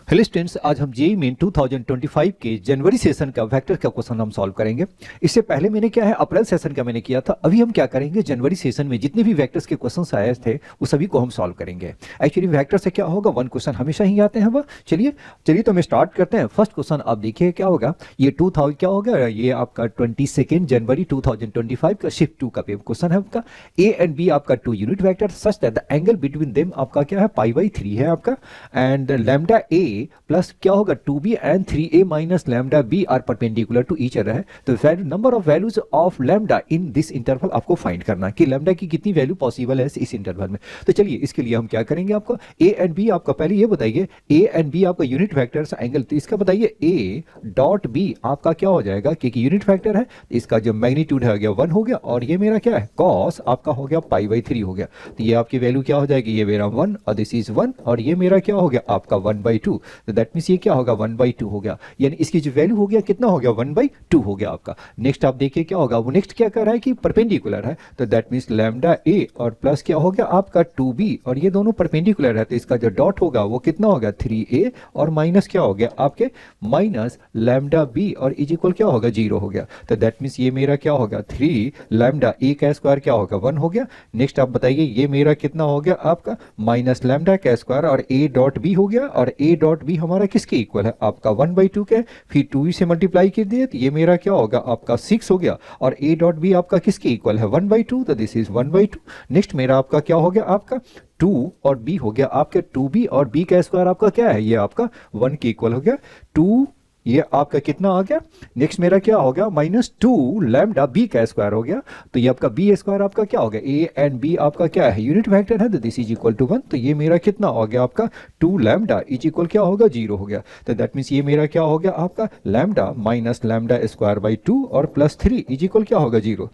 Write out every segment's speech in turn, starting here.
Hello students, आज हम JEE main 2025 के जनवरी सेशन का वेक्टर का क्वेश्चन हम सॉल्व करेंगे। इससे पहले मैंने क्या है अप्रैल सेशन का मैंने किया था। अभी हम क्या करेंगे, जनवरी सेशन में जितने भी वेक्टर्स के क्वेश्चंस आए थे वो सभी को हम सॉल्व करेंगे। एक्चुअली वेक्टर से क्या होगा, वन क्वेश्चन हमेशा ही आते हैं। वह चलिए तो हम स्टार्ट करते हैं। फर्स्ट क्वेश्चन आप देखिए क्या होगा, ये 2000 क्या होगा, ये आपका 22 जनवरी 2025 का शिफ्ट 2 का क्वेश्चन है। आपका ए एंड बी आपका 2 unit vector such that the angle between them आपका क्या है π/3 है आपका, एंड लैम्डा ए प्लस क्या होगा 2b and 3a minus lambda b are perpendicular to each other है। तो number of values of lambda in this interval आपको फाइंड करना है कि लैम्डा की कितनी वैल्यू पॉसिबल है इस इंटरवल में। तो चलिए इसके लिए हम क्या करेंगे, आपको a एंड b आपका पहले ये बताइए, a एंड b आपका यूनिट वेक्टर्स एंगल, तो इसका बताइए a डॉट b आपका क्या हो जाएगा, क्योंकि यूनिट वेक्टर है इसका जो मैग्नीट्यूड है गया 1 हो गया, और ये मेरा क्या है cos आपका हो गया π/3 हो गया। तो ये आपकी वैल्यू क्या हो जाएगी, ये मेरा 1 और दिस इज 1, और ये मेरा क्या हो गया आपका 1/2। तो दैट मीन्स ये क्या होगा 1/2 हो गया, यानी इसकी जो वैल्यू हो गया कितना हो गया 1/2 हो गया आपका। नेक्स्ट आप देखिए क्या होगा, वो नेक्स्ट क्या कर रहा है कि परपेंडिकुलर है, तो दैट मीन्स लैम्डा ए और प्लस क्या हो गया आपका 2b, और ये दोनों परपेंडिकुलर है, तो इसका जो डॉट होगा वो कितना होगा 3a, और माइनस क्या हो गया आपके माइनस लैम्डा b, और इज इक्वल क्या होगा 0 हो गया। तो दैट मीन्स ये मेरा क्या होगा 3 लैम्डा ए का स्क्वायर क्या होगा 1 हो गया। नेक्स्ट आप बताइए ये मेरा कितना हो गया आपका माइनस लैम्डा का स्क्वायर, और a डॉट b हो गया, और a डॉट b हमारा किसके इक्वल है आपका 1/2 के, फिर 2 से मल्टीप्लाई कर दिए तो ये मेरा क्या होगा आपका 6 हो गया, और a डॉट b आपका किसके इक्वल है 1/2, तो दिस इज 1/2। नेक्स्ट मेरा आपका क्या हो गया आपका 2 और b हो गया आपके 2b, और b का स्क्वायर आपका क्या है, ये आपका 1 के इक्वल हो गया। 2 ये आपका कितना आ गया, नेक्स्ट मेरा क्या हो गया -2 लैम्डा बी का स्क्वायर हो गया, तो ये आपका बी स्क्वायर आपका क्या हो गया, ए एंड बी आपका क्या है यूनिट वेक्टर है, तो दिस इज इक्वल टू 1, तो ये मेरा कितना हो गया आपका 2 लैम्डा इज इक्वल क्या होगा 0 हो गया। तो दैट मीन्स ये मेरा क्या हो गया आपका lambda minus lambda square by 2 और प्लस 3 इज इक्वल क्या होगा 0।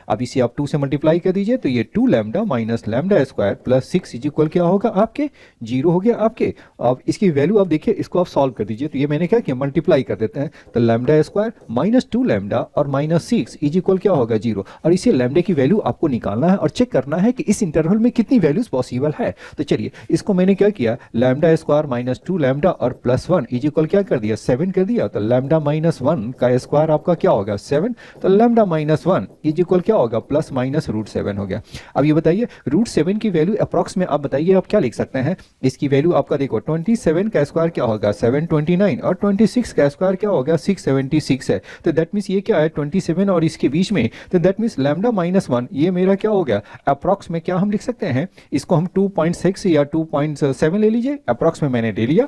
अब इसे आप 2 से मल्टीप्लाई कर दीजिए, तो ये 2 lambda minus lambda square plus 6 is equal क्या होगा आपके 0 हो गया आपके। अब इसकी वैल्यू आप देखिए, इसको आप सॉल्व कर दीजिए, तो ये मैंने क्या किया मल्टीप्लाई कर देते हैं, तो लैम्डा स्क्वायर -2 लैम्डा और -6 इज इक्वल क्या होगा 0, और इसे लैम्डा की वैल्यू आपको निकालना है और चेक करना है कि इस इंटरवल में कितनी वैल्यूज पॉसिबल है। तो चलिए इसको मैंने क्या किया, लैम्डा स्क्वायर -2 लैम्डा और +1 इज इक्वल क्या कर दिया 7 कर दिया, तो लैम्डा -1 का स्क्वायर आपका क्या होगा 7, तो लैम्डा -1 इज इक्वल क्या होगा +-√7 हो गया। अब ये बताइए √7 की वैल्यू अप्रॉक्स में आप बताइए आप क्या लिख सकते हैं, इसकी वैल्यू आपका देखो 27 का स्क्वायर क्या होगा 729, और 26 का स्क्वायर क्या होगा 676 है, तो दैट मीन्स ये क्या है 27 और इसके बीच में, तो दैट मीन्स लैम्डा -1 ये मेरा क्या हो गया अप्रॉक्स में, क्या हम लिख सकते हैं इसको हम 2.6 या 2.7 ले लीजिए, अप्रॉक्स में मैंने ले लिया,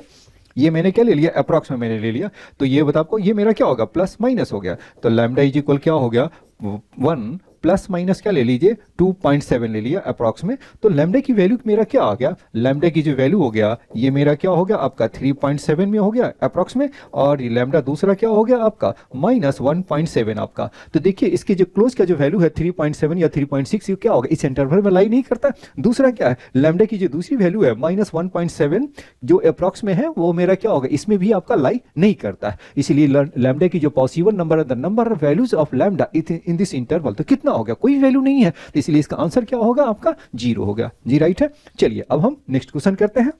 ये मैंने क्या ले लिया अप्रॉक्स में मैंने ले लिया, तो ये बता आपको ये मेरा क्या होगा प्लस माइनस हो गया, तो लैम्डा इज इक्वल क्या हो गया 1 प्लस माइनस क्या ले लीजिए 2.7 ले लिया अप्रॉक्स में। तो लैम्डा की वैल्यू मेरा क्या आ गया, लैम्डा की जो वैल्यू हो गया ये मेरा क्या हो गया आपका 3.7 में हो गया अप्रॉक्स में, और लैम्डा दूसरा क्या हो गया आपका -1.7 आपका। तो देखिए इसके जो क्लोज का जो वैल्यू है 3.7 या 3.6 ये क्या होगा इस इंटरवल में लाई नहीं करता। दूसरा क्या है लैम्डा की जो दूसरी वैल्यू है -1.7 जो अप्रॉक्स में है वो मेरा क्या होगा इसमें भी आपका लाई नहीं करता है, इसलिए लैम्डा की जो पॉसिबल नंबर है the number of values of lambda in this interval, तो कितना हो गया कोई वैल्यू नहीं है, तो इसलिए इसका आंसर क्या होगा आपका 0 हो गया। जी राइट है। चलिए अब हम नेक्स्ट क्वेश्चन करते हैं।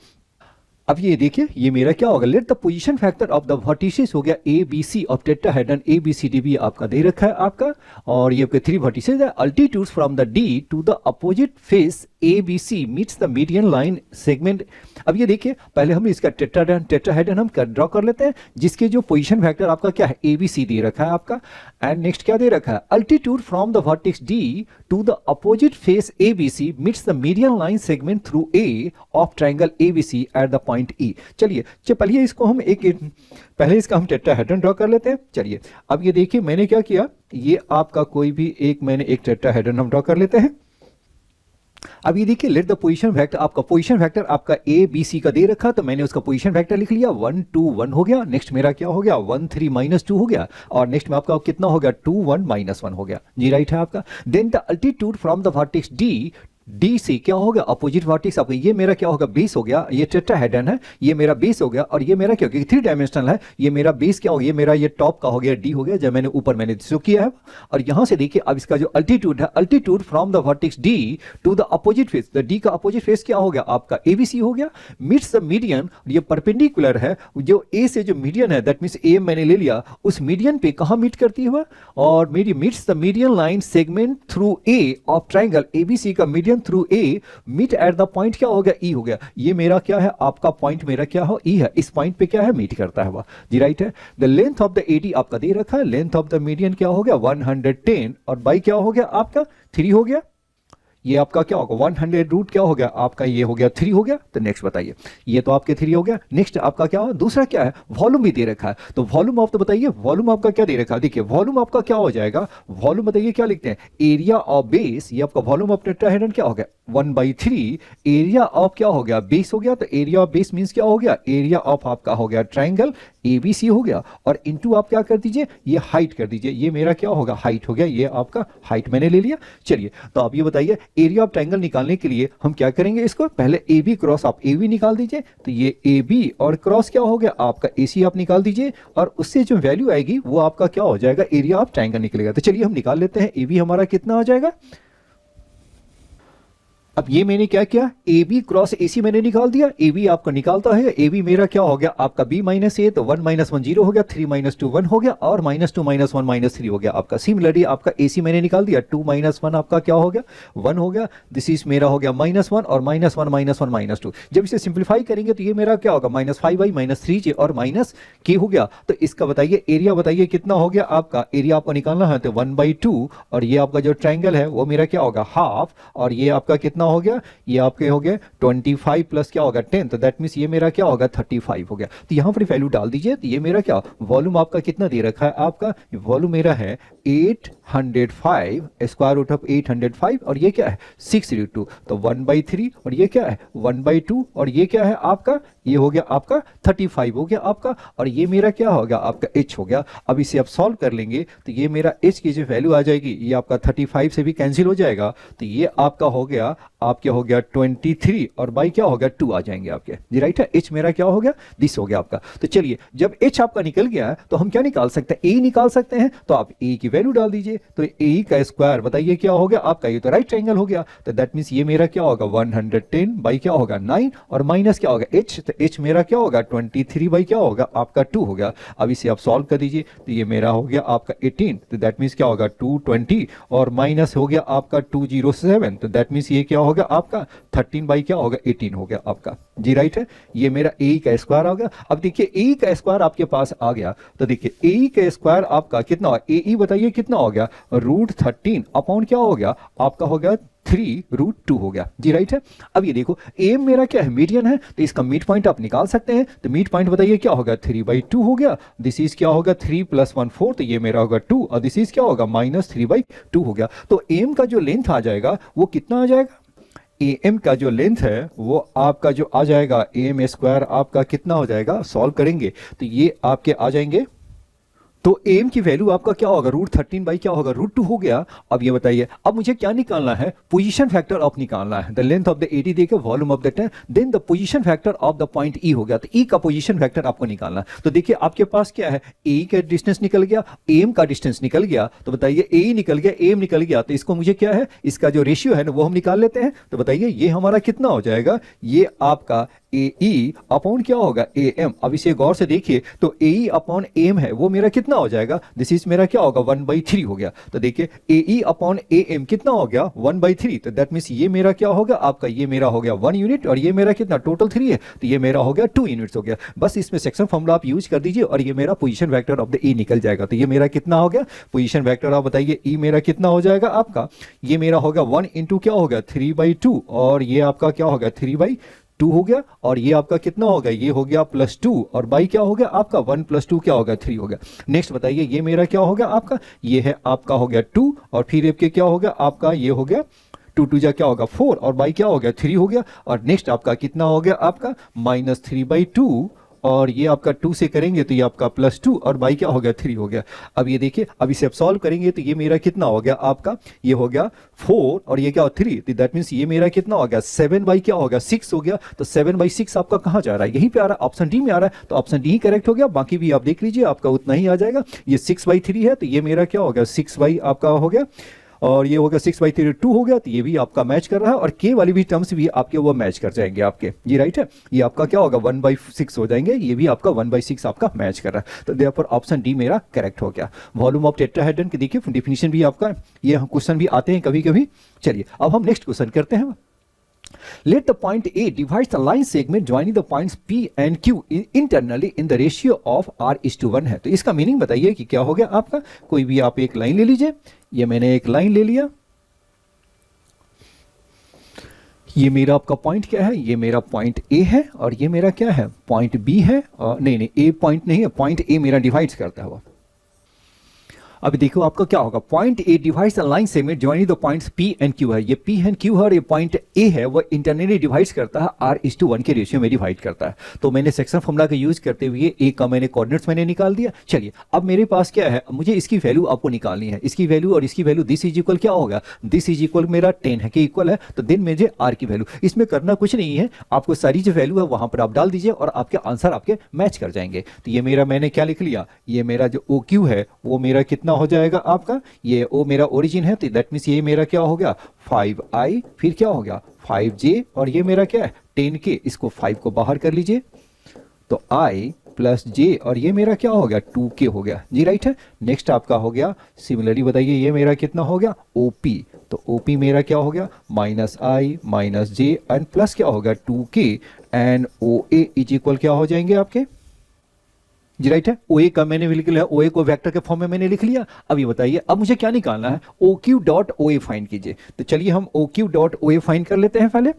अब ये देखिए ये मेरा क्या होगा, let the position factor of the vertices हो गया A B C of tetrahedron A B C D भी आपका दे रखा है आपका, और ये आपके 3 वर्टिसेस है, altitudes from the D to the opposite face A B C meets the median line segment. अब ये देखिए पहले हम इसका टेट्राहेड्रन हम ड्रॉ कर लेते हैं, जिसके जो पोजीशन फैक्टर आपका क्या है ए बी सी दे रखा है आपका, एंड नेक्स्ट क्या दे रखा है altitude from the vertex D to the opposite face A B C meets the median line segment through A of triangle A B C at the point E. चलिए पहले इसको हम पहले इसका हम टेट्राहेड्रन ड्रॉ कर लेते हैं। चलिए अब ये देखिए मैंने क्या किया, ये आपका कोई भी मैंने एक टेट्राहेड्रन हम ड्रॉ कर लेते हैं। अब ये देखिए लेट द पोजीशन वेक्टर, आपका पोजीशन वेक्टर आपका ए बी सी का दे रखा, तो मैंने उसका पोजीशन वेक्टर लिख लिया 1 2 1 हो गया। नेक्स्ट मेरा क्या हो गया 1 3 -2 हो गया, और नेक्स्ट में आपका कितना हो गया 2 1 -1 हो गया। जी राइट है आपका। Then the altitude from the vertex D D से क्या होगा अपोजिट वर्टेक्स आपका, ये मेरा क्या होगा बेस हो गया, ये टेट्राहेड्रन है, ये मेरा बेस हो गया, और ये मेरा क्या हो गया 3 डायमेंशनल है, ये मेरा बेस क्या हो गया, ये मेरा ये टॉप का हो गया डी हो गया, जब मैंने ऊपर मैंने शो किया है। और यहां से देखिए अब इसका जो अल्टीट्यूड है, altitude from the vertex D to the opposite face, the D का अपोजिट फेस क्या हो गया आपका एबीसी हो गया, मीट्स द मीडियन, ये परपेंडिकुलर है, जो ए से जो मीडियन है दैट मींस ए मैंने ले लिया, उस मीडियन पे कहां मीट करती हुआ, और मेरी meets the median line segment through A of triangle ABC का median through A meet at the point क्या हो गया ई हो गया, ये मेरा क्या है आपका पॉइंट मेरा क्या हो ई है, इस पॉइंट पे क्या है मीट करता है वह जी राइट है। The length of the AD आपका दे रखा है, लेंथ ऑफ द मीडियन क्या हो गया 110 और बाई क्या हो गया आपका 3 हो गया, ये आपका क्या होगा 100 रूट क्या हो गया आपका ये हो गया 3 हो गया। तो नेक्स्ट बताइए, ये तो आपके 3 हो गया। नेक्स्ट आपका क्या हो, दूसरा क्या है वॉल्यूम भी दे रखा है, तो वॉल्यूम ऑफ तो बताइए वॉल्यूम आपका क्या दे रखा है, देखिए वॉल्यूम आपका क्या हो जाएगा, वॉल्यूम बताइए क्या लिखते हैं एरिया ऑफ बेस, ये आपका वॉल्यूम ऑफ टेट्राहेड्रन क्या हो गया 1/3 एरिया ऑफ क्या हो गया बेस हो गया, तो एरिया ऑफ बेस मींस क्या हो गया एरिया ऑफ आपका हो गया ट्रायंगल एबीसी हो गया, और इनटू आप क्या कर दीजिए ये हाइट कर दीजिए, ये मेरा क्या होगा हाइट हो गया, ये आपका हाइट मैंने ले लिया। चलिए तो आप ये बताइए एरिया ऑफ ट्रायंगल निकालने के लिए हम क्या करेंगे, इसको पहले ए बी क्रॉस आप ए बी निकाल दीजिए, तो ये ए बी और क्रॉस क्या हो गया आपका ए सी आप निकाल दीजिए, और उससे जो वैल्यू आएगी वो आपका क्या हो जाएगा एरिया ऑफ ट्रायंगल निकलेगा। तो चलिए हम निकाल लेते हैं, ए बी हमारा कितना आ जाएगा, अब ये मैंने क्या किया ए बी क्रॉस ए सी मैंने निकाल दिया, ए बी आपका निकालता है, ए बी मेरा क्या हो गया आपका बी माइनस ए, तो 1 माइनस 1 0 हो गया, 3 माइनस 2 1 हो गया, और माइनस 2 माइनस 1 माइनस 3 हो गया आपका। सिमिलरली आपका ए सी मैंने निकाल दिया, 2 माइनस 1 आपका क्या हो गया 1 हो गया, दिस इज मेरा हो गया माइनस 1 और माइनस 1 माइनस 1 माइनस 2, जब इसे सिंप्लीफाई करेंगे तो ये मेरा क्या होगा माइनस 5 माइनस 3 जे और माइनस के हो गया। तो इसका बताइए एरिया बताइए कितना हो गया आपका, एरिया आपको निकालना है तो 1/2, और ये आपका जो ट्रायंगल है वो मेरा क्या होगा हाफ, और ये आपका कितना हो गया ये आपके हो गए 25 प्लस क्या होगा 10, तो दैट मींस ये मेरा क्या होगा 35 हो गया। तो यहां पर वैल्यू डाल दीजिए, तो ये मेरा क्या वॉल्यूम आपका कितना दे रखा है आपका वॉल्यूम मेरा है 805 स्क्वायर रूट ऑफ 805, और ये क्या है 6√2, तो 1/3, और ये क्या है 1/2, और ये क्या है आपका ये हो गया आपका 35 हो गया आपका, और ये मेरा क्या हो गया आपका h हो गया। अब इसे आप सॉल्व कर लेंगे तो ये मेरा h की जो वैल्यू आ जाएगी ये आपका 35 से भी कैंसिल हो जाएगा, तो ये आपका हो गया आपके हो गया 23, और बाई क्या हो गया 2 आ जाएंगे आपके जी राइट है। h मेरा क्या हो गया दिस हो गया आपका। तो चलिए जब h आपका निकल गया है तो हम क्या निकाल सकते हैं a निकाल सकते हैं, तो आप a की वैल्यू डाल दीजिए, तो a का स्क्वायर बताइए क्या हो गया आपका ये तो राइट ट्रायंगल हो गया, तो दैट मींस ये मेरा क्या होगा 110 बाई क्या होगा 9, और माइनस क्या होगा h, तो h मेरा क्या होगा 23 बाई क्या होगा आपका 2 हो गया। अब इसे आप सॉल्व कर दीजिए, तो ये मेरा हो गया आपका 18, तो दैट मींस क्या होगा 220, और माइनस हो गया आपका 207, तो दैट मींस ये क्या होगा आपका 13 बाई क्या होगा 18 हो गया आपका जी राइट है। ये मेरा ए का स्क्वायर आ गया। अब देखिए ए का स्क्वायर आपके पास आ गया, तो देखिए ए का स्क्वायर आपका कितना हो ए बताइए कितना हो गया √13 अपॉन क्या हो गया आपका हो गया 3√2 हो गया जी राइट है। अब ये देखो एम मेरा क्या है मीडियन है, तो इसका मिड पॉइंट आप निकाल सकते हैं, तो मिड पॉइंट बताइए क्या होगा 3/2 हो गया, दिस इज क्या होगा 3 + 1/4, तो ये मेरा होगा 2, और दिस इज क्या होगा -3/2 हो गया। तो एम का जो लेंथ आ जाएगा वो कितना आ जाएगा, एम का जो लेंथ है वो आपका जो आ जाएगा एम स्क्वायर आपका कितना हो जाएगा, सॉल्व करेंगे तो ये आपके आ जाएंगे, तो एम की वैल्यू आपका क्या होगा √13 बाई क्या होगा √2 हो गया। अब ये बताइए अब मुझे क्या निकालना है, पोजीशन फैक्टर ऑफ निकालना है, the length of the AD देके volume of the ten, then the position factor of the point E हो गया, तो ई का पोजीशन फैक्टर आपको निकालना है। तो देखिए आपके पास क्या है ए का डिस्टेंस निकल गया, एम का डिस्टेंस निकल गया, तो बताइए ए निकल गया एम निकल गया, तो इसको मुझे क्या है इसका जो रेशियो है ना वो हम निकाल लेते हैं। तो बताइए ये हमारा कितना हो जाएगा, ये आपका ए ई अपॉन क्या होगा ए एम। अब इसे गौर से देखिए तो ए ई अपॉन एम है वो मेरा कितना हो जाएगा, दिस इज मेरा क्या होगा 1/3 हो गया। तो देखिए ए ई अपॉन ए एम कितना हो गया 1/3, तो दैट मीन्स ये मेरा क्या होगा आपका ये मेरा हो गया 1 यूनिट, और ये मेरा कितना टोटल 3 है, तो ये मेरा हो गया 2 यूनिट्स हो गया। बस इसमें सेक्शन फॉर्मूला आप यूज कर दीजिए और ये मेरा पोजीशन वेक्टर ऑफ द ए निकल जाएगा। तो ये मेरा कितना हो गया पोजीशन वेक्टर, आप बताइए ई मेरा कितना हो जाएगा आपका, ये मेरा होगा 1 इंटू क्या होगा 3/2, और ये आपका क्या होगा 3/2 हो गया, और ये आपका कितना होगा ये हो गया +2, और बाई क्या हो गया आपका 1 + 2 क्या होगा 3 हो गया। नेक्स्ट बताइए ये मेरा क्या होगा आपका, ये है आपका हो गया 2, और फिर आपके क्या होगा आपका ये हो गया 2 2 जा क्या होगा 4, और बाई क्या हो गया 3 हो गया, और नेक्स्ट आपका कितना हो गया आपका -3/2, और ये आपका 2 से करेंगे तो ये आपका +2 और बाई क्या हो गया 3 हो गया। अब ये देखिए, अब इसे अब सॉल्व करेंगे तो ये मेरा कितना हो गया आपका, ये हो गया 4 और ये क्या 3, तो दैट मीन्स ये मेरा कितना हो गया 7 बाई क्या हो गया 6 हो गया। तो 7/6 आपका कहाँ जा रहा है, यहीं पे आ रहा है, ऑप्शन डी में आ रहा है, तो ऑप्शन डी ही करेक्ट हो गया। बाकी भी आप देख लीजिए आपका उतना ही आ जाएगा। ये 6/3 है तो ये मेरा क्या हो गया 6 बाई आपका हो गया, और ये हो गया 6/3 2 हो गया, तो ये भी आपका मैच कर रहा है, और के वाली भी टर्म्स भी आपके वो मैच कर जाएंगे आपके, जी राइट है। ये आपका क्या होगा 1/6 हो जाएंगे, ये भी आपका 1/6 आपका मैच कर रहा है, तो देयरफॉर ऑप्शन डी मेरा करेक्ट हो गया। वॉल्यूम ऑफ टेट्राहेड्रन की देखिए डिफिनीशन भी आपका, ये क्वेश्चन भी आते हैं कभी कभी। चलिए अब हम नेक्स्ट क्वेश्चन करते हैं। Let the point A divides the line segment joining the points P and Q internally in the ratio of R:1 है। तो इसका मीनिंग बताइए कि क्या हो गया आपका। कोई भी आप एक लाइन ले लीजिए, ये मैंने एक लाइन ले लिया, ये मेरा आपका पॉइंट क्या है, ये मेरा पॉइंट A है, और ये मेरा क्या है पॉइंट B है, और नहीं A पॉइंट नहीं है, पॉइंट A मेरा डिवाइड्स करता है वो। अब देखो आपका क्या होगा, point A divides the line segment joining the points P and Q है, ये पी एंड क्यू है, और ये पॉइंट ए है वो इंटरनली डिवाइड्स करता है R:1 के रेशियो में डिवाइड करता है। तो मैंने सेक्शन फॉर्मूला का यूज करते हुए ए का मैंने कोऑर्डिनेट्स मैंने निकाल दिया। चलिए अब मेरे पास क्या है, मुझे इसकी वैल्यू आपको निकालनी है, इसकी वैल्यू और इसकी वैल्यू, दिस इज इक्वल क्या होगा, दिस इज इक्वल मेरा 10 है कि इक्वल है, तो देन मुझे आर की वैल्यू, इसमें करना कुछ नहीं है, आपको सारी जो वैल्यू है वहां पर आप डाल दीजिए और आपके आंसर आपके मैच कर जाएंगे। तो ये मेरा मैंने क्या लिख लिया, ये मेरा जो ओ क्यू है वो मेरा कितना हो जाएगा आपका, ये ओ मेरा ओरिजिन है, तो दैट मींस ये मेरा क्या हो गया 5i, फिर क्या हो गया 5j, और ये मेरा क्या है 10k, इसको 5 को बाहर कर लीजिए, तो i प्लस j, और ये मेरा क्या हो गया 2k हो गया, जी राइट है। नेक्स्ट आपका हो गया, सिमिलरली बताइए ये मेरा कितना हो गया OP, तो OP मेरा क्या हो गया -i - j एंड प्लस क्या हो गया 2k, and OA is equal क्या हो जाएंगे आपके, जी राइट है। OA का मैंने लिख लिया, OA को वेक्टर के फॉर्म में मैंने लिख लिया। अब ये बताइए अब मुझे क्या निकालना है, OQ.OA फाइंड कीजिए। तो चलिए हम OQ.OA फाइंड कर लेते हैं पहले।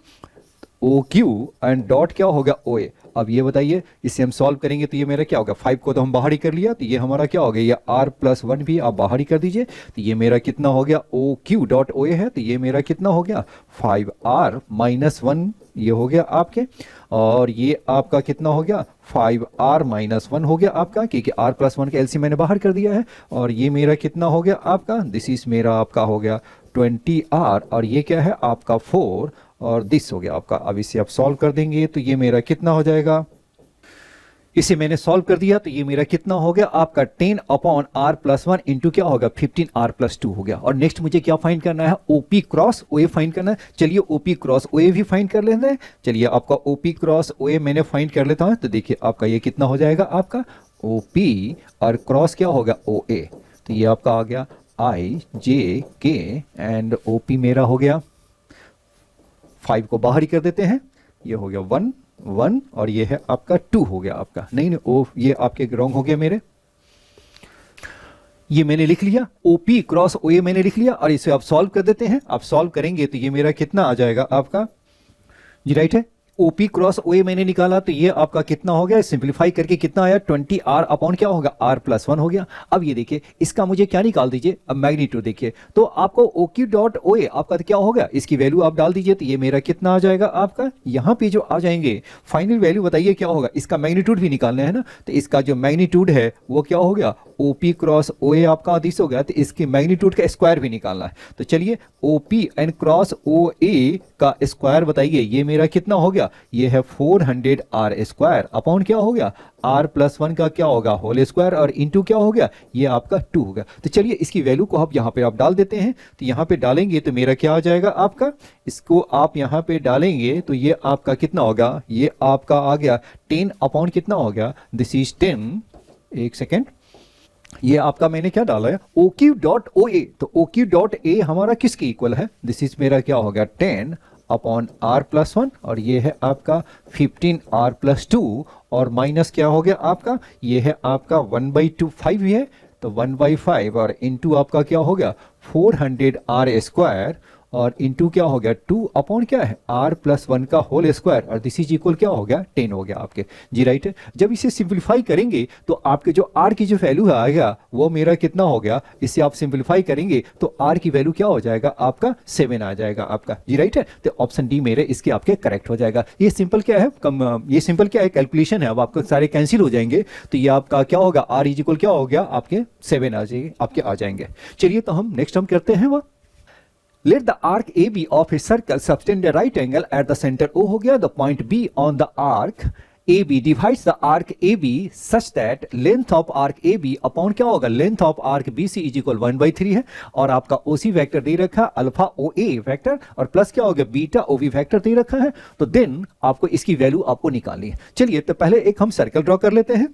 OQ एंड डॉट क्या हो गया OA। अब ये बताइए इसे हम सॉल्व करेंगे तो ये मेरा क्या होगा, 5 को तो हम बाहर ही कर लिया, तो ये हमारा क्या हो गया, ये R+1 भी आप बाहर ही कर दीजिए, तो ये मेरा कितना हो गया OQ.OA है, तो ये मेरा कितना हो गया 5R - 1 ये हो गया आपके, और ये आपका कितना हो गया 5R - 1 हो गया आपका, क्योंकि R+1 का एलसीएम मैंने बाहर कर दिया है, और ये मेरा कितना हो गया आपका, दिस इज मेरा आपका हो गया 20R, और ये क्या है आपका 4, और दिस हो गया आपका। अब इसे आप सॉल्व कर देंगे तो ये मेरा कितना हो जाएगा, इसे मैंने सॉल्व कर दिया तो ये मेरा कितना हो गया आपका 10/R+1 इंटू क्या होगा 15R+2 हो गया। और नेक्स्ट मुझे क्या फाइंड करना है, OP क्रॉस OA फाइंड करना है। चलिए OP क्रॉस OA भी फाइंड कर लेते हैं। चलिए आपका OP क्रॉस OA मैंने फाइंड कर लेता हूं, तो देखिए आपका ये कितना हो जाएगा आपका OP और क्रॉस क्या होगा OA, तो ये आपका आ गया IJK एंड OP मेरा हो गया 5 को बाहर ही कर देते हैं, ये हो गया 1 और ये है आपका 2 हो गया आपका, नहीं ओ ये आपके रॉन्ग हो गया मेरे, ये मैंने लिख लिया OP क्रॉस OA मैंने लिख लिया, और इसे आप सॉल्व कर देते हैं। आप सॉल्व करेंगे तो ये मेरा कितना आ जाएगा आपका, जी राइट है। OP क्रॉस OA मैंने निकाला तो ये आपका कितना हो गया, सिंपलीफाई करके कितना आया 20R अपॉन क्या होगा R+1 हो गया। अब ये देखिए इसका मुझे क्या निकाल दीजिए, अब मैग्नीट्यूड देखिए, तो आपको OQ.OA आपका क्या होगा, इसकी वैल्यू आप डाल दीजिए, तो ये मेरा कितना आ जाएगा आपका, यहाँ पे जो आ जाएंगे फाइनल वैल्यू बताइए क्या होगा, इसका मैग्नीट्यूड भी निकालना है ना, तो इसका जो मैग्नीट्यूड है वो क्या हो गया OP क्रॉस OA आपका आदेश हो गया, तो इसके मैग्नीट्यूड का स्क्वायर भी निकालना है। तो चलिए OP एंड क्रॉस OA का स्क्वायर बताइए, ये मेरा कितना हो गया, ये है 400R स्क्वायर अपॉन क्या हो गया R+1 का क्या होगा होल स्क्वायर, और इंटू क्या हो गया ये आपका 2 हो गया। तो चलिए इसकी वैल्यू को आप यहाँ पे आप डाल देते हैं, तो यहाँ पे डालेंगे तो मेरा क्या आ जाएगा आपका, इसको आप यहाँ पे डालेंगे तो ये आपका कितना होगा, ये आपका आ गया 10 अपॉन कितना हो गया, दिस इज 10, एक सेकेंड, ये आपका मैंने क्या डाला है OQ.OA, तो OQ.A हमारा किसके इक्वल है, दिस इज मेरा क्या हो गया 10 अपॉन R+1, और ये है आपका 15R+2, और माइनस क्या हो गया आपका, ये है आपका 1/2 5 है, तो 1/5 और इंटू आपका क्या हो गया 400R स्क्वायर, और इंटू क्या हो गया 2 अपॉन क्या है r प्लस 1 का होल स्क्वायर और दिस इज इक्वल क्या हो गया 10 हो गया आपके। जी राइट है। जब इसे सिंप्लीफाई करेंगे तो आपके जो r की जो वैल्यू है आएगा वो मेरा कितना हो गया, इसे आप सिंप्लीफाई करेंगे तो r की वैल्यू क्या हो जाएगा आपका 7 आ जाएगा आपका। जी राइट है। तो ऑप्शन डी मेरे इसके आपके करेक्ट हो जाएगा। ये सिंपल क्या है, ये सिंपल क्या है कैलकुलेशन है। अब आपको सारे कैंसिल हो जाएंगे तो ये आपका क्या होगा r इज इक्वल क्या हो गया आपके 7 आ जाएंगे आपके आ जाएंगे। चलिए तो हम नेक्स्ट हम करते हैं वो Let the arc AB of a circle subtend a right angle at the center O हो गया। The point B on the arc AB divides the arc AB such that length of arc AB upon क्या होगा length of arc BC is equal 1/3 है और आपका OC vector दे रखा है alpha OA vector और प्लस क्या होगा बीटा OB वेक्टर दे रखा है। तो देन आपको इसकी वैल्यू आपको निकालनी है। चलिए तो पहले एक हम सर्कल ड्रॉ कर लेते हैं।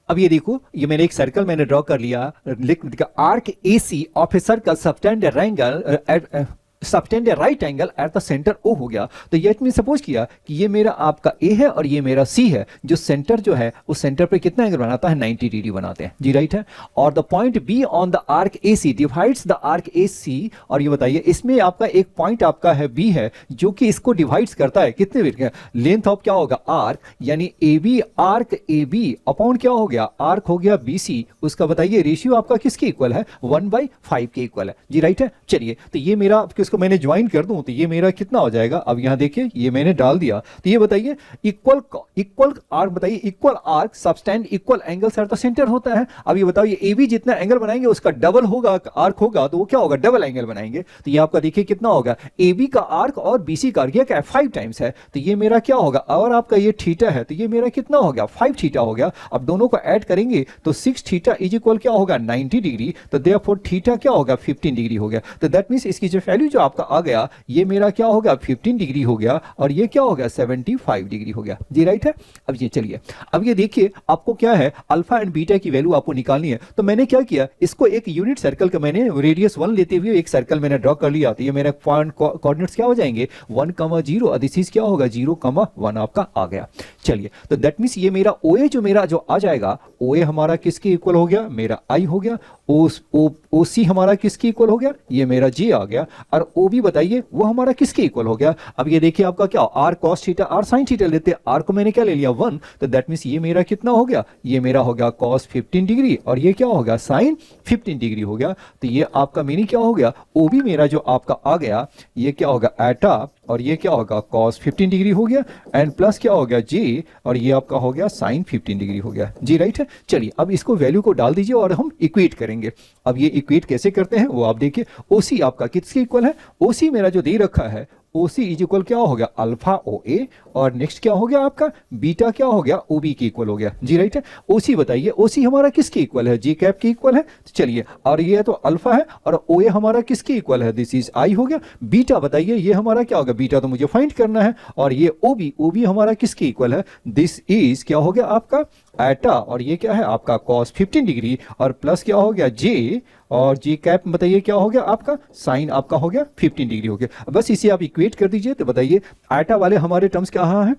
अब ये देखो ये मैंने एक सर्कल मैंने ड्रॉ कर लिया, लिख दिया arc AC of a circle subtend angle subtend right angle at the centre O हो गया। तो ये मैंने सपोज किया कि ये मेरा आपका A है और ये मेरा C है। जो सेंटर जो है उस सेंटर पे कितना एंगल बनाता है 90 डिग्री बनाते हैं। जी राइट है। और the point B on the arc AC divides the arc AC और ये बताइए इसमें आपका एक पॉइंट आपका है B है जो कि इसको डिवाइड्स करता है कितने बिट लेंथ ऑफ क्या होगा आर्क यानी AB आर्क AB अपॉन क्या हो गया आर्क हो गया BC। उसका बताइए रेशियो आपका किसके इक्वल है 1/5 के इक्वल है। जी राइट है। चलिए तो ये मेरा इसको मैंने ज्वाइन कर दूं तो ये मेरा कितना हो जाएगा। अब यहां देखिए ये मैंने डाल दिया तो ये बताइए इक्वल आर्क बताइए equal arc subtend equal angles at the centre होता है। अब ये बताओ ये AB जितना एंगल बनाएंगे उसका डबल होगा आर्क होगा तो वो क्या होगा डबल एंगल बनाएंगे। तो ये आपका देखिए कितना होगा AB का आर्क और BC का आर्क ये क्या है 5 टाइम्स है। तो ये मेरा क्या होगा और आपका ये थीटा है तो ये मेरा कितना हो गया 5 थीटा हो गया। अब दोनों को ऐड करेंगे तो 6 थीटा इज इक्वल क्या होगा 90 डिग्री। तो देयरफॉर थीटा क्या होगा 15 डिग्री हो गया। तो दैट मींस इसकी जो वैल्यू जो आपका आ गया ये मेरा क्या होगा 15 डिग्री हो गया और ये क्या हो गया 75 डिग्री हो गया। जी राइट है। अब ये चलिए अब ये देखिए आपको क्या है अल्फा एंड बीटा की वैल्यू आपको निकालनी है। तो मैंने क्या किया इसको एक यूनिट सर्कल का मैंने रेडियस 1 लेते हुए एक सर्कल मैंने ड्रॉ कर लिया। तो ये मेरा पॉइंट कोऑर्डिनेट्स क्या हो जाएंगे 1,0 और दिस इज क्या होगा 0,1 आपका आ गया। चलिए तो दैट मींस ये मेरा OA जो मेरा जो आ जाएगा OA हमारा किसके इक्वल हो गया मेरा I हो गया। OC हमारा किसके इक्वल हो गया ये मेरा J आ गया और OB बताइए वो हमारा किसके इक्वल हो गया। अब ये देखिए आपका क्या R cos theta R sin theta लेते हैं R को मैंने क्या ले लिया 1 तो दैट मींस ये मेरा कितना हो गया ये मेरा हो गया cos 15 डिग्री और ये क्या हो गया sin 15 डिग्री हो गया। तो ये आपका मीनिंग क्या हो गया OB मेरा जो आपका आ गया ये क्या होगा एटा और ये क्या होगा cos 15 डिग्री हो गया एंड प्लस क्या हो गया J और ये आपका हो गया sin 15 डिग्री हो गया। जी राइट है। चलिए अब इसको वैल्यू को डाल दीजिए और हम इक्वेट करेंगे। अब ये इक्वेट कैसे करते हैं वो आप देखिए OC आपका किसके इक्वल है OC मेरा जो दे रखा है OC इज इक्वल क्या हो गया अल्फा OA और नेक्स्ट क्या हो गया आपका बीटा क्या हो गया OB के इक्वल हो गया। जी राइट है। OC बताइए OC हमारा किसके इक्वल है J कैप के इक्वल है। तो चलिए और ये तो अल्फा है और OA हमारा किसके इक्वल है दिस इज I हो गया। बीटा बताइए ये हमारा क्या होगा बीटा तो मुझे फाइंड करना है और ये OB हमारा किसके इक्वल है दिस इज क्या हो गया आपका एटा और ये क्या है आपका cos 15 डिग्री और प्लस क्या हो गया J और J कैप बताइए क्या हो गया आपका साइन आपका हो गया 15 डिग्री हो गया। बस इसे आप इक्वेट कर दीजिए। तो बताइए एटा वाले हमारे टर्म्स कहाँ हैं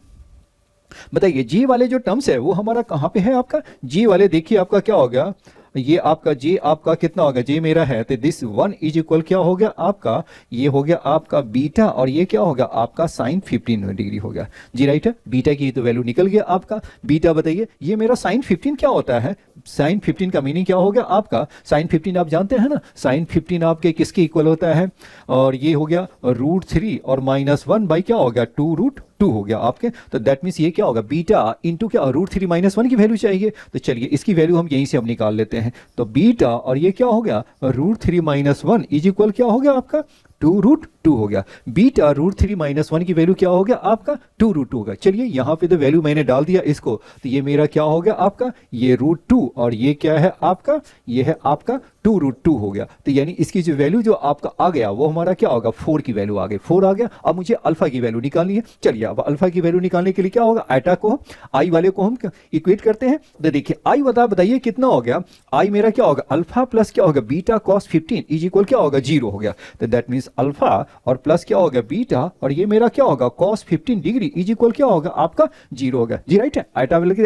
बताइए J वाले जो टर्म्स है वो हमारा कहाँ पे है आपका J वाले देखिए आपका क्या हो गया ये आपका J आपका कितना होगा J मेरा है तो दिस 1 इज इक्वल क्या हो गया आपका ये हो गया आपका बीटा और ये क्या होगा आपका साइन 15 डिग्री हो गया। जी राइट है। बीटा की तो वैल्यू निकल गया आपका बीटा बताइए ये मेरा साइन 15 क्या होता है साइन 15 का मीनिंग क्या हो गया आपका साइन 15 आप जानते हैं ना साइन 15 आपके किसके इक्वल होता है और ये हो गया √3 और -1 बाई क्या हो गया 2√2 हो गया आपके। तो दैट मीन्स ये क्या होगा बीटा इंटू क्या √3 -1 की वैल्यू चाहिए। तो चलिए इसकी वैल्यू हम यहीं से हम निकाल लेते हैं। तो बीटा और ये क्या हो गया √3 -1 इज इक्वल क्या हो गया आपका 2√2 हो गया। बीटा √3 -1 की वैल्यू क्या हो गया आपका 2√2 होगा। चलिए यहाँ पे तो वैल्यू मैंने डाल दिया इसको तो ये मेरा क्या हो गया आपका ये √2 और ये क्या है आपका ये है आपका 2√2 हो गया। तो यानी इसकी जो वैल्यू जो आपका आ गया वो हमारा क्या होगा 4 की वैल्यू आ गई 4 आ गया। अब मुझे अल्फा की वैल्यू निकालनी है। चलिए अब अल्फा की वैल्यू निकालने के लिए क्या होगा एटा को आई वाले को हम इक्वेट करते हैं। तो देखिए आई बताइए कितना हो गया आई मेरा क्या होगा अल्फा प्लस क्या होगा बीटा cos 15 इज इक्वल क्या होगा 0 हो गया। तो दैट मीन्स अल्फा और प्लस क्या होगा बीटा और ये मेरा क्या होगा cos 15 डिग्री इज इक्वल क्या होगा आपका 0 होगा जी राइट है।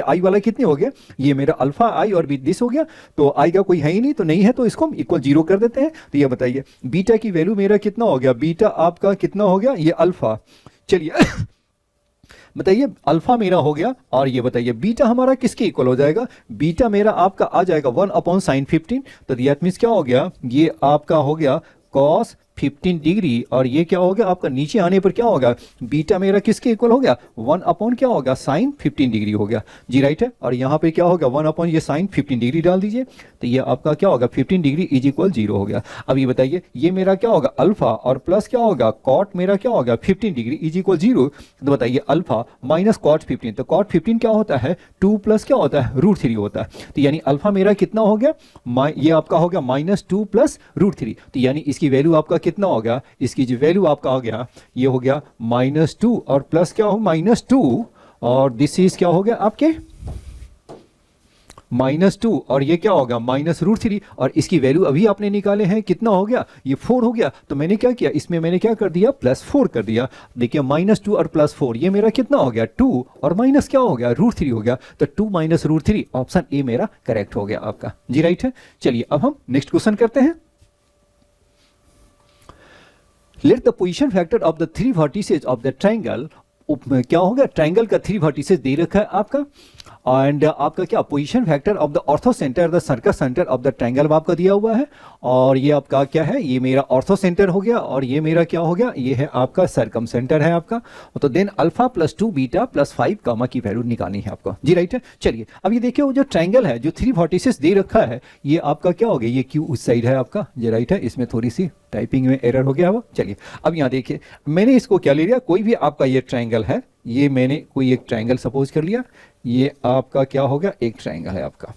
आई वाला कितने हो गया, ये मेरा अल्फा आई और दिस हो गया, तो आई का कोई है ही नहीं तो नहीं है, तो इसको हम इक्वल 0 कर देते हैं। तो ये बताइए बीटा की वैल्यू मेरा कितना हो गया, बीटा आपका कितना हो गया, ये अल्फा, चलिए बताइए अल्फा मेरा हो गया और ये बताइए बीटा हमारा किसके इक्वल हो जाएगा, बीटा मेरा आपका आ जाएगा 1/sin15, तो दैट मींस क्या हो गया, ये आपका हो गया cos 15 डिग्री और ये क्या हो गया आपका नीचे आने पर क्या होगा, बीटा मेरा किसके इक्वल हो गया 1/ क्या होगा sin 15 डिग्री हो गया जी राइट है। और यहाँ पे क्या होगा 1/ ये sin 15 डिग्री डाल दीजिए, तो ये आपका क्या होगा 15 डिग्री इज इक्वल 0 हो गया। अब ये बताइए ये मेरा क्या होगा अल्फा और प्लस क्या होगा कॉट मेरा क्या होगा 15 डिग्री इज इक्वल 0, तो बताइए अल्फा माइनस कॉट 15, तो कॉट 15 क्या होता है 2 प्लस क्या होता है √3 होता है, तो यानी अल्फा मेरा कितना हो गया, ये आपका हो गया -2 प्लस √3, तो यानी इसकी वैल्यू आपका कितना हो गया, इसकी जो वैल्यू आपका हो गया ये हो गया -2 और प्लस क्या हो -2 और दिस इज क्या हो गया आपके -2 और ये क्या होगा -√3 और इसकी वैल्यू अभी आपने निकाले हैं कितना हो गया, ये 4 हो गया, तो मैंने क्या किया इसमें मैंने क्या कर दिया +4 कर दिया। देखिए -2 और +4 ये मेरा कितना हो गया 2 और माइनस क्या हो गया √3 हो गया, तो 2 - √3 ऑप्शन ए मेरा करेक्ट हो गया आपका जी राइट है। चलिए अब हम नेक्स्ट क्वेश्चन करते हैं। Late the position factor of the 3 vertices of the triangle, क्या हो गया ट्रायंगल का 3 वर्टिसेस दे रखा है आपका एंड आपका क्या position factor of the ortho centre the circus centre of the triangle आपका दिया हुआ है और ये आपका क्या है, ये मेरा ऑर्थो सेंटर हो गया और ये मेरा क्या हो गया, ये है आपका सर्कम सेंटर है आपका, तो देन अल्फा +2 बीटा +5 गामा की वैल्यू निकालनी है आपको जी राइट है। चलिए अब ये देखिए वो जो ट्रायंगल है जो 3 वर्टिसेस दे रखा है ये आपका क्या हो गया, ये क्यू उस साइड है आपका जी राइट है, इसमें थोड़ी सी टाइपिंग में एरर हो गया वो। चलिए अब यहाँ देखिए मैंने इसको क्या ले लिया, कोई भी आपका ये ट्रायंगल है, ये मैंने कोई एक ट्रायंगल सपोज कर लिया, ये आपका क्या हो गया एक ट्रायंगल है आपका,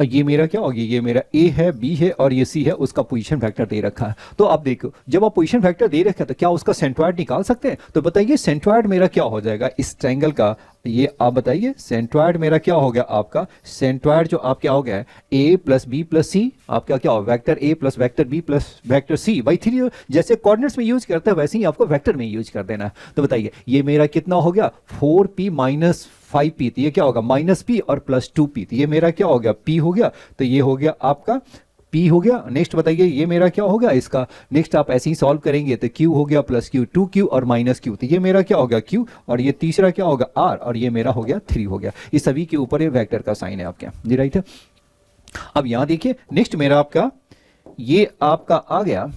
ये मेरा क्या होगी, ये मेरा ए है बी है और ये सी है, उसका पोजीशन फैक्टर दे रखा है। तो आप देखो जब आप पोजीशन फैक्टर दे रखा है तो क्या उसका सेंट्रॉइड निकाल सकते हैं, तो बताइए सेंट्रॉइड मेरा क्या हो जाएगा इस ट्रायंगल का, ये आप बताइए सेंट्रॉइड मेरा क्या हो गया आपका, सेंट्रॉइड जो आप क्या हो गया है a + b + c आपका क्या हो vector a + vector b + vector c by 3, जैसे कोऑर्डिनेट्स में यूज करते हैं वैसे ही आपको वेक्टर में यूज कर देना है। तो बताइए ये मेरा कितना हो गया 4p - 5p, तो ये क्या होगा -p और +2p, तो ये मेरा क्या हो गया p हो गया, तो ये हो गया आपका P हो गया। नेक्स्ट बताइए ये मेरा क्या होगा इसका, नेक्स्ट आप ऐसे ही सॉल्व करेंगे तो Q हो गया +Q 2Q और -Q, तो ये मेरा क्या होगा Q और ये तीसरा क्या होगा R और ये मेरा हो गया 3 हो गया। इस सभी के ऊपर ये वेक्टर का साइन है आपके जी राइट है। अब यहाँ देखिए नेक्स्ट मेरा आपका ये आपका आ गया,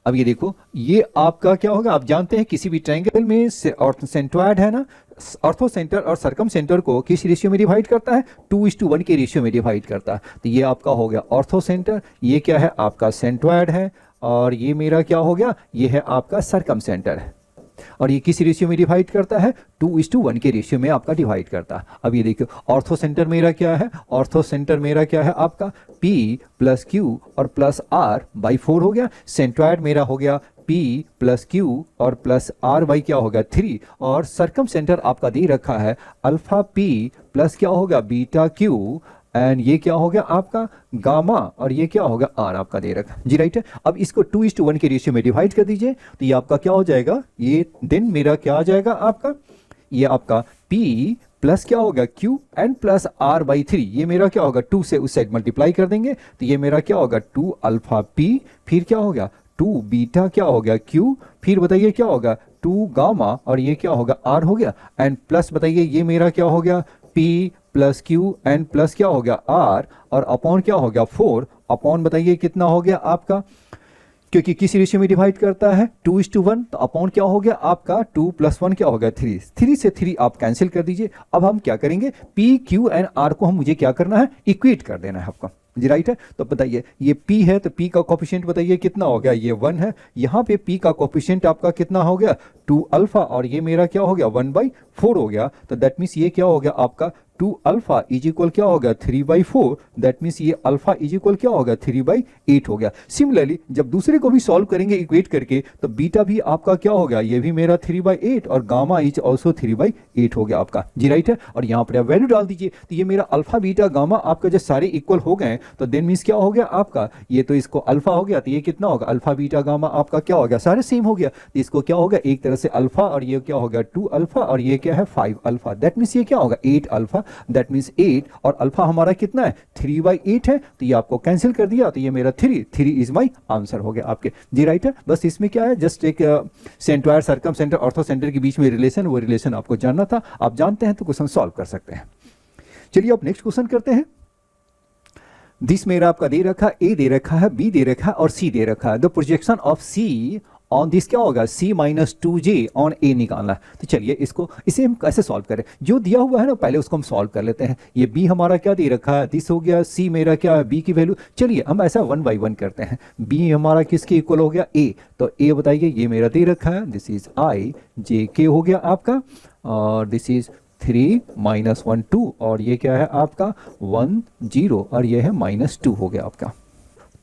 अब ये देखो ये आपका क्या होगा, आप जानते हैं किसी भी ट्रायंगल में सेंट्रॉइड है ना, ऑर्थो सेंटर और सर्कम सेंटर को किस रेशियो में डिवाइड करता है 2:1 के रेशियो में डिवाइड करता है, तो ये आपका हो गया ऑर्थो सेंटर, ये क्या है आपका सेंट्रॉइड है और ये मेरा क्या हो गया, ये है आपका सर्कम सेंटर है और ये किस रेशियो में डिवाइड करता है 2:1 के रेशियो में आपका डिवाइड करता है। अब ये देखो ऑर्थो सेंटर मेरा क्या है, ऑर्थो सेंटर मेरा क्या है आपका P + Q और +R/4 हो गया, सेंट्रॉइड मेरा हो गया P + Q और +R/ क्या होगा 3 और सर्कम सेंटर आपका दे रखा है अल्फा P प्लस क्या होगा बीटा Q एंड ये क्या हो गया आपका गामा और ये क्या होगा R आपका दे रखा जी राइट है। अब इसको 2:1 के रेशियो में डिवाइड कर दीजिए तो ये आपका क्या हो जाएगा, ये देन मेरा क्या आ जाएगा आपका, ये आपका P प्लस क्या होगा Q एंड +R/3, ये मेरा क्या होगा 2 से उस साइड मल्टीप्लाई कर देंगे तो ये मेरा क्या होगा 2 अल्फा P, फिर क्या होगा 2 बीटा क्या हो गया Q, फिर बताइए क्या होगा 2 गामा और ये क्या होगा R हो गया एंड प्लस बताइए ये मेरा क्या हो गया P + Q एंड प्लस क्या हो गया R और अपॉन क्या हो गया 4 अपॉन बताइए कितना हो गया आपका, क्योंकि किस रेशियो में डिवाइड करता है 2:1, तो अपॉन क्या हो गया आपका 2 + 1 क्या हो गया 3, 3 से 3 आप कैंसिल कर दीजिए। अब हम क्या करेंगे P Q एंड R को हम मुझे क्या करना है इक्वेट कर देना है आपका जी राइट है। तो बताइए ये P है तो P का कोफिशिएंट बताइए कितना हो गया, ये 1 है, यहाँ पे P का कोफिशिएंट आपका कितना हो गया 2 अल्फा और ये मेरा क्या हो गया 1/4 हो गया, तो दैट मीन्स ये क्या हो गया आपका 2 अल्फा इज इक्वल क्या होगा 3/4, दैट मीन्स ये अल्फा इज इक्वल क्या होगा 3/8 हो गया। सिमिलरली जब दूसरे को भी सॉल्व करेंगे इक्वेट करके तो बीटा भी आपका क्या होगा, ये भी मेरा 3/8 और गामा इज ऑल्सो 3/8 हो गया आपका जी, राइट है। और यहाँ पर आप वैल्यू डाल दीजिए तो ये मेरा अल्फा बीटा गामा आपका जब सारे इक्वल हो गए तो देन मीन्स क्या हो गया आपका, ये तो इसको अल्फा हो गया तो ये कितना होगा अल्फा बीटा गामा आपका क्या हो गया सारे सेम हो गया, तो इसको क्या होगा एक तरह से अल्फा और ये क्या होगा 2 अल्फा और ये क्या है 5 अल्फा, दैट मीन्स ये क्या होगा 8 अल्फा, दैट मीन्स 8 और अल्फा हमारा कितना है 3/8 है, तो ये आपको कैंसिल कर दिया तो ये मेरा 3 इज माई आंसर हो गया आपके जी, राइट है। बस इसमें क्या है जस्ट एक centroid circum centre ortho centre के बीच में रिलेशन, वो रिलेशन आपको जानना था, आप जानते हैं तो क्वेश्चन सॉल्व कर सकते हैं। चलिए अब नेक्स्ट क्वेश्चन करते हैं। दिस मेरा आपका दे रखा है, ए दे रखा है, बी दे रखा है और सी दे रखा है। The projection of C on this क्या होगा C-2j ऑन ए निकालना है। तो चलिए इसे हम कैसे सॉल्व करें, जो दिया हुआ है ना पहले उसको हम सॉल्व कर लेते हैं। ये बी हमारा क्या दे रखा है, दिस हो गया, सी मेरा क्या है बी की वैल्यू, चलिए हम ऐसा 1 by 1 करते हैं। बी हमारा किसके इक्वल हो गया ए, तो ए बताइए ये मेरा दे रखा है, दिस इज आई जे के हो गया आपका, और दिस इज 3 - 1 2 और ये क्या है आपका 1 0 और ये है -2 हो गया आपका।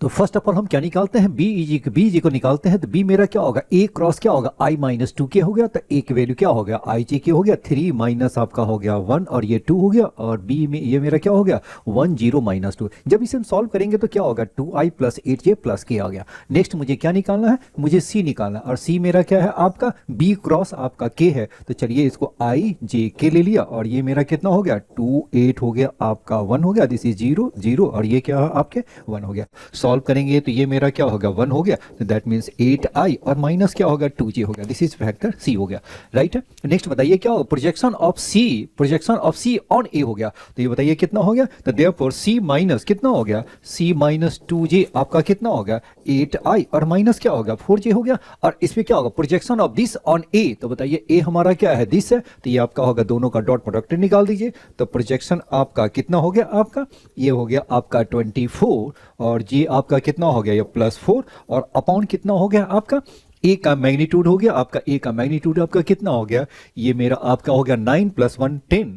तो फर्स्ट ऑफ ऑल हम क्या निकालते हैं, बी जी को निकालते हैं, तो बी मेरा क्या होगा ए क्रॉस क्या होगा I-2k हो गया, तो ए की वैल्यू क्या हो गया आई जे के हो गया, 3 माइनस आपका हो गया 1 और ये 2 हो गया, और बी में ये मेरा क्या हो गया 1 0 -2। जब इसे हम सॉल्व करेंगे तो क्या होगा 2i + 8j + k आ गया। नेक्स्ट मुझे क्या निकालना है, मुझे सी निकालना है, और सी मेरा क्या है आपका बी क्रॉस आपका के है, तो चलिए इसको आई जे के ले लिया और ये मेरा कितना हो गया 2 8 हो गया आपका 1 हो गया, दिस इज 0 0 और ये क्या है आपके 1 हो गया। सॉल्व करेंगे तो ये मेरा क्या होगा 1 हो गया, तो दैट मींस 8i और माइनस क्या होगा 2j हो गया, दिस इज फैक्टर सी हो गया, राइट है। नेक्स्ट बताइए क्या होगा प्रोजेक्शन ऑफ सी ऑन ए हो गया, तो ये बताइए कितना हो गया, तो देयरफॉर सी माइनस कितना हो गया c - 2j आपका कितना होगा 8i और माइनस क्या होगा 4j हो गया, और इसमें क्या होगा प्रोजेक्शन ऑफ दिस ऑन ए, तो बताइए ए हमारा क्या है दिस है, तो ये आपका होगा दोनों का डॉट प्रोडक्ट निकाल दीजिए, तो प्रोजेक्शन आपका कितना हो गया आपका, ये हो गया आपका 24 और जी आपका कितना हो गया ये +4 और अपॉन कितना हो गया आपका ए का मैग्नीट्यूड हो गया आपका, ए का मैग्नीट्यूड आपका कितना हो गया, ये मेरा आपका हो गया 9 + 1 10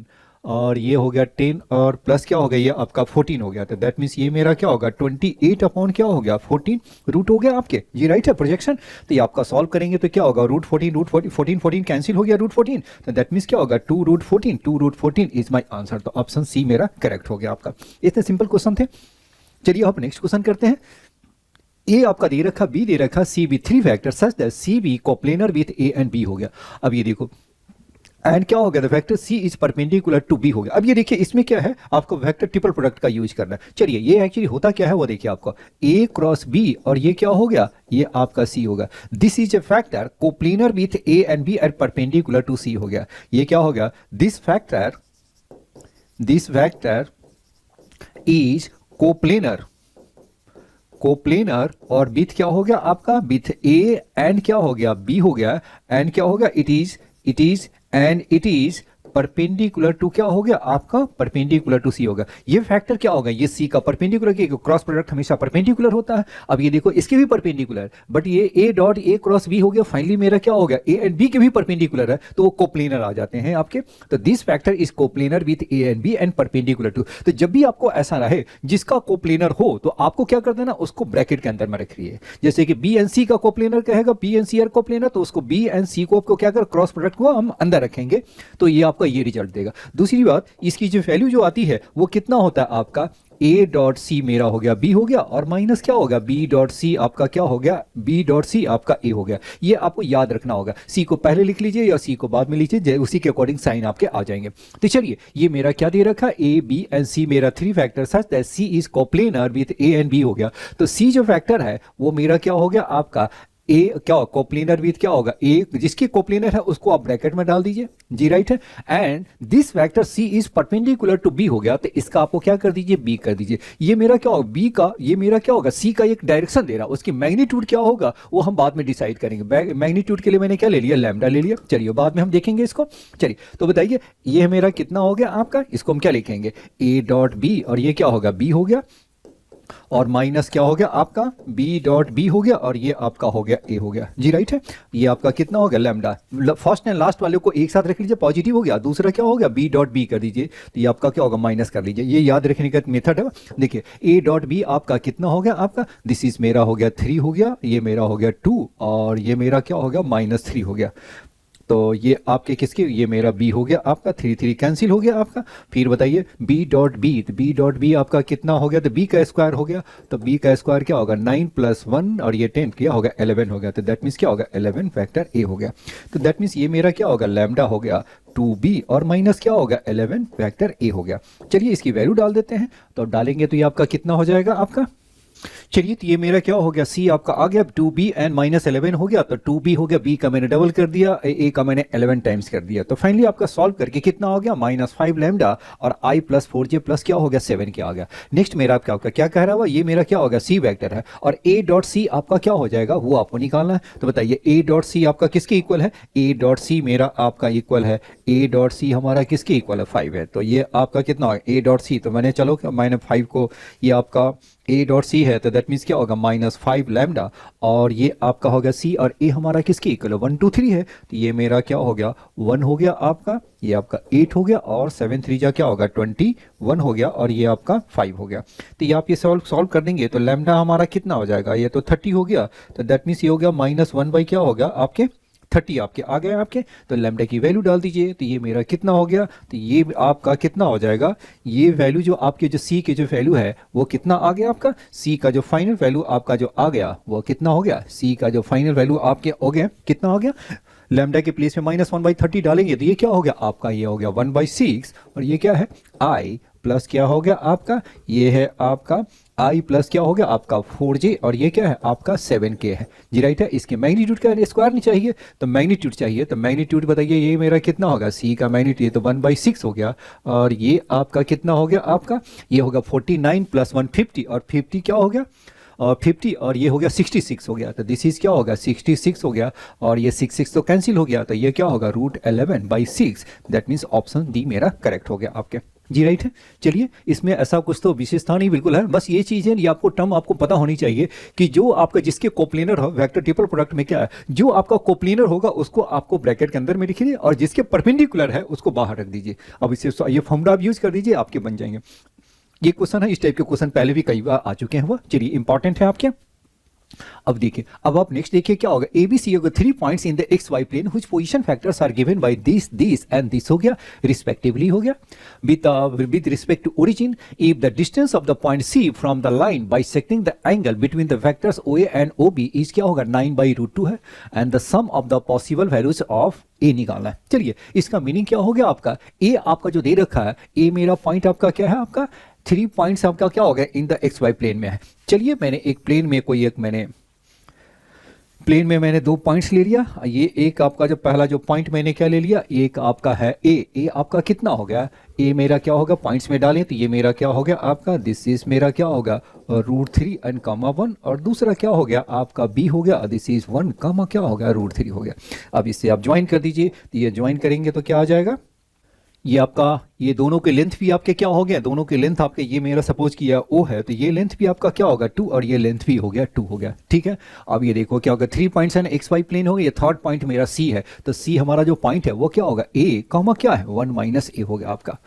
और ये हो गया 10 और प्लस क्या हो गया ये आपका 14 हो गया, तो दैट मीन्स ये मेरा क्या होगा 28 अपॉन क्या हो गया 14 रूट हो गया आपके जी, राइट है प्रोजेक्शन। तो ये आपका सॉल्व करेंगे तो क्या होगा √14 कैंसिल हो गया √14, तो दैट मीन्स क्या होगा 2√14 इज माई आंसर, तो ऑप्शन सी मेरा करेक्ट हो गया आपका। इतने सिंपल क्वेश्चन थे। चलिए आप नेक्स्ट क्वेश्चन करते हैं। ए आपका दे रखा, बी दे रखा, C B 3 factor such that C B coplanar with A and B हो गया। अब ये देखो एंड क्या हो गया, the vector C is perpendicular to B हो गया। अब ये देखिए इसमें क्या है आपको वेक्टर ट्रिपल प्रोडक्ट का यूज करना है। चलिए ये एक्चुअली होता क्या है वो देखिए आपको ए क्रॉस बी और ये क्या हो गया ये आपका सी होगा, this is a vector coplanar with A and B at perpendicular to C हो गया। ये क्या हो गया दिस फैक्टर इज कोप्लेनर और विथ क्या हो गया आपका विथ ए एंड क्या हो गया बी हो गया, एंड क्या हो गया इट इज परपेंडिकुलर टू क्या हो गया आपका परपेंडिकुलर टू सी होगा। ये फैक्टर क्या होगा ये सी का परपेंडिकुलर के क्रॉस प्रोडक्ट हमेशा परपेंडिकुलर होता है। अब ये देखो इसके भी परपेंडिकुलर, बट ये A dot A cross B हो गया, फाइनली मेरा क्या हो गया ए एंड बी के भी परपेंडिकुलर है तो वो कोप्लेनर आ जाते हैं आपके। तो this factor is coplanar with A and B and perpendicular to. तो जब भी आपको ऐसा रहे जिसका कोप्लेनर हो तो आपको क्या कर देना उसको ब्रैकेट के अंदर में रखिए। जैसे कि बी एंड सी का कोप्लेनर कहेगा B and C are coplanar, तो उसको बी एंड सी को आपको क्या कर क्रॉस प्रोडक्ट को हम अंदर रखेंगे तो ये आपका ये रिजल्ट देगा। दूसरी बात इसकी जो वैल्यू जो आती है वो कितना होता है आपका ए डॉट सी मेरा हो गया बी हो गया और माइनस क्या होगा बी डॉट सी आपका क्या हो गया बी डॉट सी आपका ए हो गया। ये आपको याद रखना होगा, सी को पहले लिख लीजिए या सी को बाद में लीजिए, उसी के अकॉर्डिंग साइन आपके आ जाएंगे। तो चलिए ये मेरा क्या दे रखा ए बी एंड सी मेरा 3 factor such that C is coplanar with A and B हो गया। तो सी जो फैक्टर है वो मेरा क्या हो गया आपका ए क्या कोप्लेनर विथ क्या होगा ए, जिसकी कोप्लेनर है उसको आप ब्रैकेट में डाल दीजिए जी, राइट है। And this factor C is perpendicular to B हो गया, तो इसका आपको क्या कर दीजिए बी कर दीजिए। ये मेरा क्या होगा बी का ये मेरा क्या होगा सी का एक डायरेक्शन दे रहा, उसकी मैग्नीट्यूड क्या होगा वो हम बाद में डिसाइड करेंगे। मैग्नीट्यूड के लिए मैंने क्या ले लिया लैम्डा ले लिया, चलिए बाद में हम देखेंगे इसको। चलिए तो बताइए ये मेरा कितना हो गया आपका, इसको हम क्या लिखेंगे ए डॉट बी और ये क्या होगा बी हो गया और माइनस क्या हो गया आपका बी डॉट बी हो गया, और ये आपका हो गया ए हो गया जी, राइट है। ये आपका कितना हो गया लैम्डा, फर्स्ट एंड लास्ट वाले को एक साथ रख लीजिए, पॉजिटिव हो गया, दूसरा क्या हो गया बी डॉट बी कर दीजिए, तो ये आपका क्या होगा माइनस कर लीजिए, ये याद रखने का मेथड है। देखिए ए डॉट बी आपका कितना हो गया आपका, दिस इज मेरा हो गया 3 हो गया, ये मेरा हो गया 2, और ये मेरा क्या हो गया -3 हो गया। तो ये आपके किसके, ये मेरा b हो गया आपका, 3 3 कैंसिल हो गया आपका। फिर बताइए b डॉट बी, तो b डॉट बी आपका कितना हो गया, तो b का स्क्वायर हो गया, तो b का स्क्वायर क्या होगा 9 + 1 और ये 10 क्या होगा 11 हो गया, तो दैट मीन्स क्या होगा 11 फैक्टर a हो गया। तो दैट मीन्स ये मेरा क्या होगा लैम्डा हो गया 2b और माइनस क्या होगा 11 फैक्टर a हो गया। चलिए इसकी वैल्यू डाल देते हैं, तो डालेंगे तो ये आपका कितना हो जाएगा आपका, चलिए तो ये मेरा क्या हो गया c आपका आ गया 2b एंड -11 हो गया, तो 2b हो गया, b का मैंने डबल कर दिया, a का मैंने 11 टाइम्स कर दिया, तो फाइनली आपका सॉल्व करके कितना हो गया -5 लैम्डा और i + 4j प्लस क्या हो गया 7 क्या आ गया। नेक्स्ट मेरा आपका क्या कह रहा हुआ, ये मेरा क्या होगा c वेक्टर है, और a डॉट c आपका क्या हो जाएगा वो आपको निकालना है। तो बताइए a डॉट c आपका किसके इक्वल है, a डॉट c मेरा आपका इक्वल है, a डॉट c हमारा किसके इक्वल है 5 है, तो ये आपका कितना होगा a डॉट c, तो मैंने चलो मैंने 5 को, ये आपका a डॉट सी है, तो दैट मीन्स क्या होगा -5 लैम्डा, और ये आपका होगा c, और a हमारा किसके इक्वल है 1 2 3 है, तो ये मेरा क्या हो गया 1 हो गया आपका, ये आपका 8 हो गया, और 7 3 जा क्या होगा 21 हो गया, और ये आपका 5 हो गया। तो ये आप ये सॉल्व कर देंगे तो लैम्डा हमारा कितना हो जाएगा, ये तो 30 हो गया, तो दैट मीन्स ये हो गया -1 क्या हो गया आपके 30 आपके आ गए आपके। तो लैम्डा की वैल्यू डाल दीजिए, तो ये मेरा कितना हो गया, तो ये आपका कितना हो जाएगा, ये वैल्यू जो आपके जो सी के जो वैल्यू है वो कितना आ गया आपका, सी का जो फाइनल वैल्यू आपका जो आ गया वो कितना हो गया, सी का जो फाइनल वैल्यू आपके हो गया कितना हो गया, लैम्डा के प्लेस में -1/30 डालेंगे तो ये क्या हो गया आपका, ये हो गया 1/6, और ये क्या है i प्लस क्या हो गया आपका, ये है आपका i प्लस क्या हो गया आपका 4j, और ये क्या है आपका 7k है जी, राइट है। इसके मैग्नीट्यूड का स्क्वायर नहीं चाहिए, तो मैग्नीट्यूड चाहिए, तो मैग्नीट्यूड बताइए ये मेरा कितना होगा, c का मैग्नीट्यूड तो 1/6 हो गया, और ये आपका कितना हो गया आपका, ये होगा 49 + 1 50, और 50 क्या हो गया और 50, और ये हो गया 66 हो गया, तो दिस इज क्या होगा 66 हो गया, और ये 6 तो कैंसिल हो गया, तो ये क्या होगा √11/6, दैट मीन्स ऑप्शन डी मेरा करेक्ट हो गया आपके जी, राइट है। चलिए इसमें ऐसा कुछ तो विशेषता नहीं बिल्कुल है, बस ये चीज़ है, ये आपको टर्म आपको पता होनी चाहिए कि जो आपका जिसके कोप्लेनर हो वेक्टर ट्रिपल प्रोडक्ट में क्या है, जो आपका कोप्लेनर होगा उसको आपको ब्रैकेट के अंदर में लिखिए, और जिसके परपेंडिकुलर है उसको बाहर रख दीजिए। अब इसे ये फॉर्मूला आप यूज कर दीजिए, आपके बन जाएंगे। ये क्वेश्चन है, इस टाइप के क्वेश्चन पहले भी कई बार आ चुके हैं, वो चलिए इंपॉर्टेंट है आपके। अब देखिए, अब आप नेक्स्ट देखिए क्या होगा, ABC होगा 3 points in the XY plane which position factors are given by this and this हो गया रिस्पेक्टिवली हो गया, with respect to origin if the distance of the point C from the line bisecting the angle between the vectors OA and OB is क्या होगा 9/√2 है, and the sum of the possible values of A निकालना है। चलिए इसका meaning क्या हो गया आपका, A आपका जो दे रखा है, A मेरा पॉइंट आपका क्या है आपका 3 पॉइंट्स आपका क्या हो गया इन द XY प्लेन में है। चलिए मैंने एक प्लेन में कोई एक मैंने 2 पॉइंट्स ले लिया, ये एक आपका जो पहला जो पॉइंट मैंने क्या ले लिया, एक आपका है ए आपका कितना हो गया, ए मेरा क्या होगा पॉइंट्स में डालें तो ये मेरा क्या हो गया आपका, दिस इज मेरा क्या होगा √3 एंड (1), और दूसरा क्या हो गया आपका बी हो गया, दिस इज 1 क्या हो गया √3 हो गया। अब इससे आप ज्वाइन कर दीजिए, तो ये ज्वाइन करेंगे तो क्या आ जाएगा, ये आपका ये दोनों के लेंथ भी आपके क्या हो गया, दोनों के लेंथ आपके, ये मेरा सपोज किया ओ है तो ये लेंथ भी आपका क्या होगा 2, और ये लेंथ भी हो गया 2 हो गया, ठीक है। अब ये देखो क्या होगा 3 पॉइंट्स है ना XY प्लेन हो गया, ये थर्ड पॉइंट मेरा C है, तो C हमारा जो पॉइंट है वो क्या होगा A क्या है 1 - A हो गया आपका।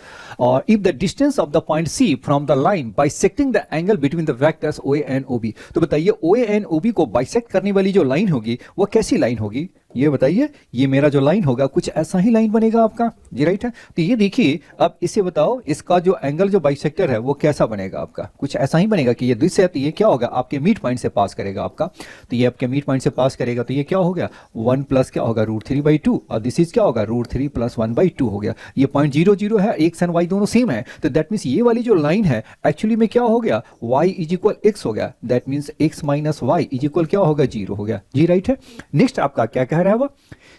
और if the distance of the point C from the line bisecting the angle between the vectors OA and OB, तो बताइए OA एंड OB को बाइसेक्ट करने वाली जो लाइन होगी वो कैसी लाइन होगी, ये बताइए। ये मेरा जो लाइन होगा कुछ ऐसा ही लाइन बनेगा आपका जी, राइट है। तो ये देखिए, अब इसे बताओ इसका जो एंगल जो बाइसेक्टर है वो कैसा बनेगा आपका, कुछ ऐसा ही बनेगा कि ये दिस है, तो ये क्या होगा आपके मिड पॉइंट से पास करेगा आपका, तो ये आपके मिड पॉइंट से पास करेगा, तो ये क्या हो गया 1 प्लस क्या होगा √3/2, और दिस इज क्या होगा √3 + 1/2 हो गया। ये पॉइंट 0 0 है, x एंड y दोनों सेम है, तो दैट मीन्स ये वाली जो लाइन है एक्चुअली में क्या हो गया y = x हो गया, दैट मीन्स x - y = क्या होगा 0 हो गया जी, राइट है। नेक्स्ट आपका क्या कह रहा है वो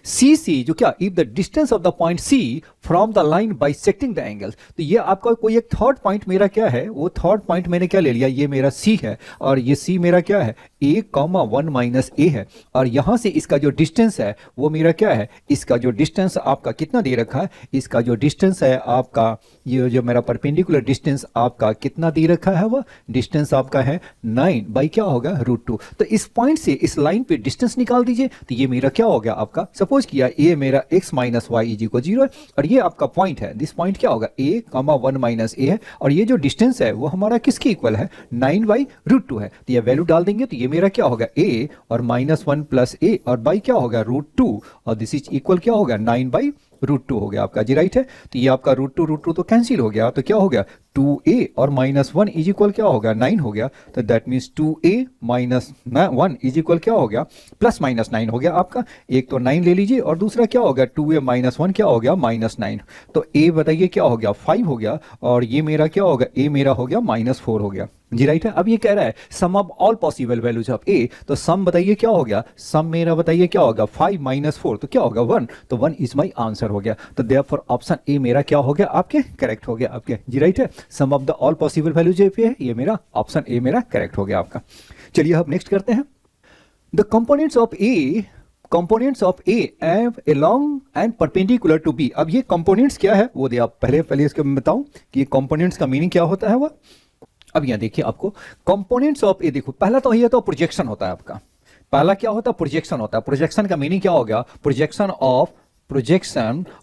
CC जो क्या, if the distance of the point C from the line bisecting the angles. तो ये आपका कोई एक थर्ड पॉइंट मेरा क्या है, वो थर्ड पॉइंट मैंने क्या ले लिया, ये मेरा सी है और ये सी मेरा क्या है, a, 1 माइनस ए है। और यहां से इसका जो डिस्टेंस है वो मेरा क्या है, इसका जो डिस्टेंस आपका कितना दे रखा है, इसका जो डिस्टेंस है आपका, ये जो मेरा परपेंडिकुलर डिस्टेंस आपका कितना दे रखा है, वो डिस्टेंस आपका है 9 बाई क्या होगा √2। तो इस पॉइंट से इस लाइन पे डिस्टेंस निकाल दीजिए, तो ये मेरा क्या हो गया आपका, सपोज किया ए मेरा x minus Y is equal 0 है और ये आपका पॉइंट है, दिस पॉइंट क्या होगा a, 1 माइनस ए है और ये जो डिस्टेंस है वो हमारा किसके इक्वल है, 9 बाई √2 है। तो ये वैल्यू डाल देंगे तो ये मेरा क्या होगा a और -1 प्लस a और बाई क्या होगा √2 और दिस इज इक्वल क्या होगा 9 बाई √2 हो गया आपका जी, राइट है। तो ये आपका √2 तो कैंसिल हो गया, तो क्या हो गया 2a और -1 इज इक्वल क्या होगा 9 हो गया। तो that means 2a minus 1 is equal क्या हो गया +-9 हो गया आपका। एक तो 9 ले लीजिए और दूसरा क्या होगा 2a माइनस 1 क्या हो गया -9। तो a बताइए क्या हो गया 5 हो गया और ये मेरा क्या होगा a मेरा हो गया -4 हो गया जी, राइट है। अब ये कह रहा है sum of all possible values of a, तो सम बताइए क्या हो गया, सम मेरा बताइए क्या होगा 5 - 4 तो क्या होगा 1, तो 1 इज माई आंसर हो गया। तो देयरफॉर ऑप्शन ए मेरा क्या हो गया आपके करेक्ट हो गया आपके जी, राइट है। Sum of the all possible values पे है, ये मेरा ऑप्शन ए मेरा करेक्ट हो गया आपका। चलिए अब नेक्स्ट करते हैं। The components of A along and perpendicular to B. अब ये कंपोनेंट्स क्या है वो दे आप पहले इसके मैं बताऊं कि कंपोनेंट्स का मीनिंग क्या होता है वो। अब यहाँ देखिए आपको कंपोनेंट्स ऑफ ए, देखो पहला तो ये तो प्रोजेक्शन होता है आपका, पहला क्या होता है प्रोजेक्शन होता है। प्रोजेक्शन का मीनिंग क्या हो गया, projection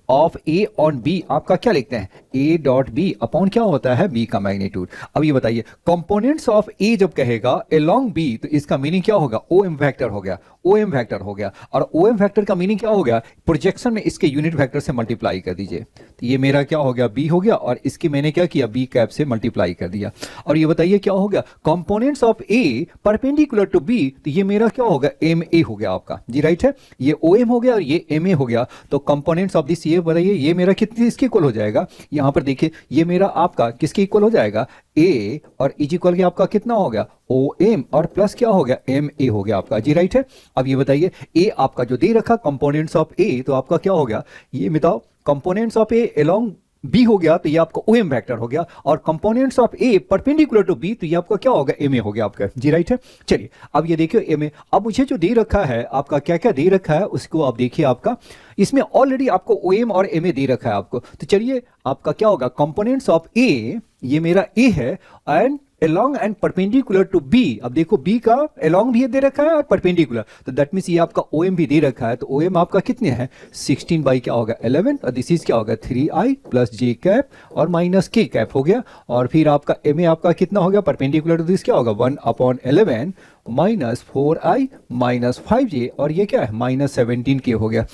of A on B आपका क्या लिखते हैं a डॉट बी अपॉन क्या होता है b का मैग्नीट्यूड। अब ये बताइए कंपोनेंट्स ऑफ a जब कहेगा along b तो इसका मीनिंग क्या होगा OM वेक्टर हो गया, OM वेक्टर हो गया। और OM वेक्टर का मीनिंग क्या हो गया, प्रोजेक्शन में इसके यूनिट वेक्टर से मल्टीप्लाई कर दीजिए। तो ये मेरा क्या हो गया b हो गया और इसकी मैंने क्या किया b कैप से मल्टीप्लाई कर दिया। और ये बताइए क्या हो गया components of a perpendicular to b, तो ये मेरा क्या होगा MA हो गया आपका जी, राइट है। ये OM हो गया और ये MA हो गया। तो कंपोनेंट्स ऑफ दिस ये बताइए ये मेरा कितने इसके इक्वल हो जाएगा, यहां पर देखिए ये मेरा आपका किसके इक्वल हो जाएगा a और इज इक्वल के आपका कितना हो गया OM और प्लस क्या हो गया MA हो गया आपका जी, राइट है। अब ये बताइए a आपका जो दे रखा कंपोनेंट्स ऑफ a, तो आपका क्या हो गया ये बताओ components of a along B हो गया तो ये आपका OM वेक्टर हो गया और components of A perpendicular to B तो ये आपका क्या होगा MA हो गया आपका जी, राइट है। चलिए अब ये देखिए MA, अब मुझे जो दे रखा है आपका क्या क्या दे रखा है उसको आप देखिए आपका इसमें ऑलरेडी आपको OM और MA दे रखा है आपको। तो चलिए आपका क्या होगा कंपोनेंट्स ऑफ ए, ये मेरा A है and along and perpendicular to B। अब देखो B का along भी दे रखा है और परपेंडिकुलर, तो दैट मींस ये आपका OM भी दे रखा है। तो OM आपका कितने है 16 बाई क्या होगा 11 और दिस इज क्या होगा 3i प्लस j कैप और माइनस k कैप हो गया। और फिर आपका MA आपका कितना हो गया परपेंडिकुलर टू दिस क्या होगा 1/11 माइनस 4i माइनस 5j और ये क्या है -17k हो गया।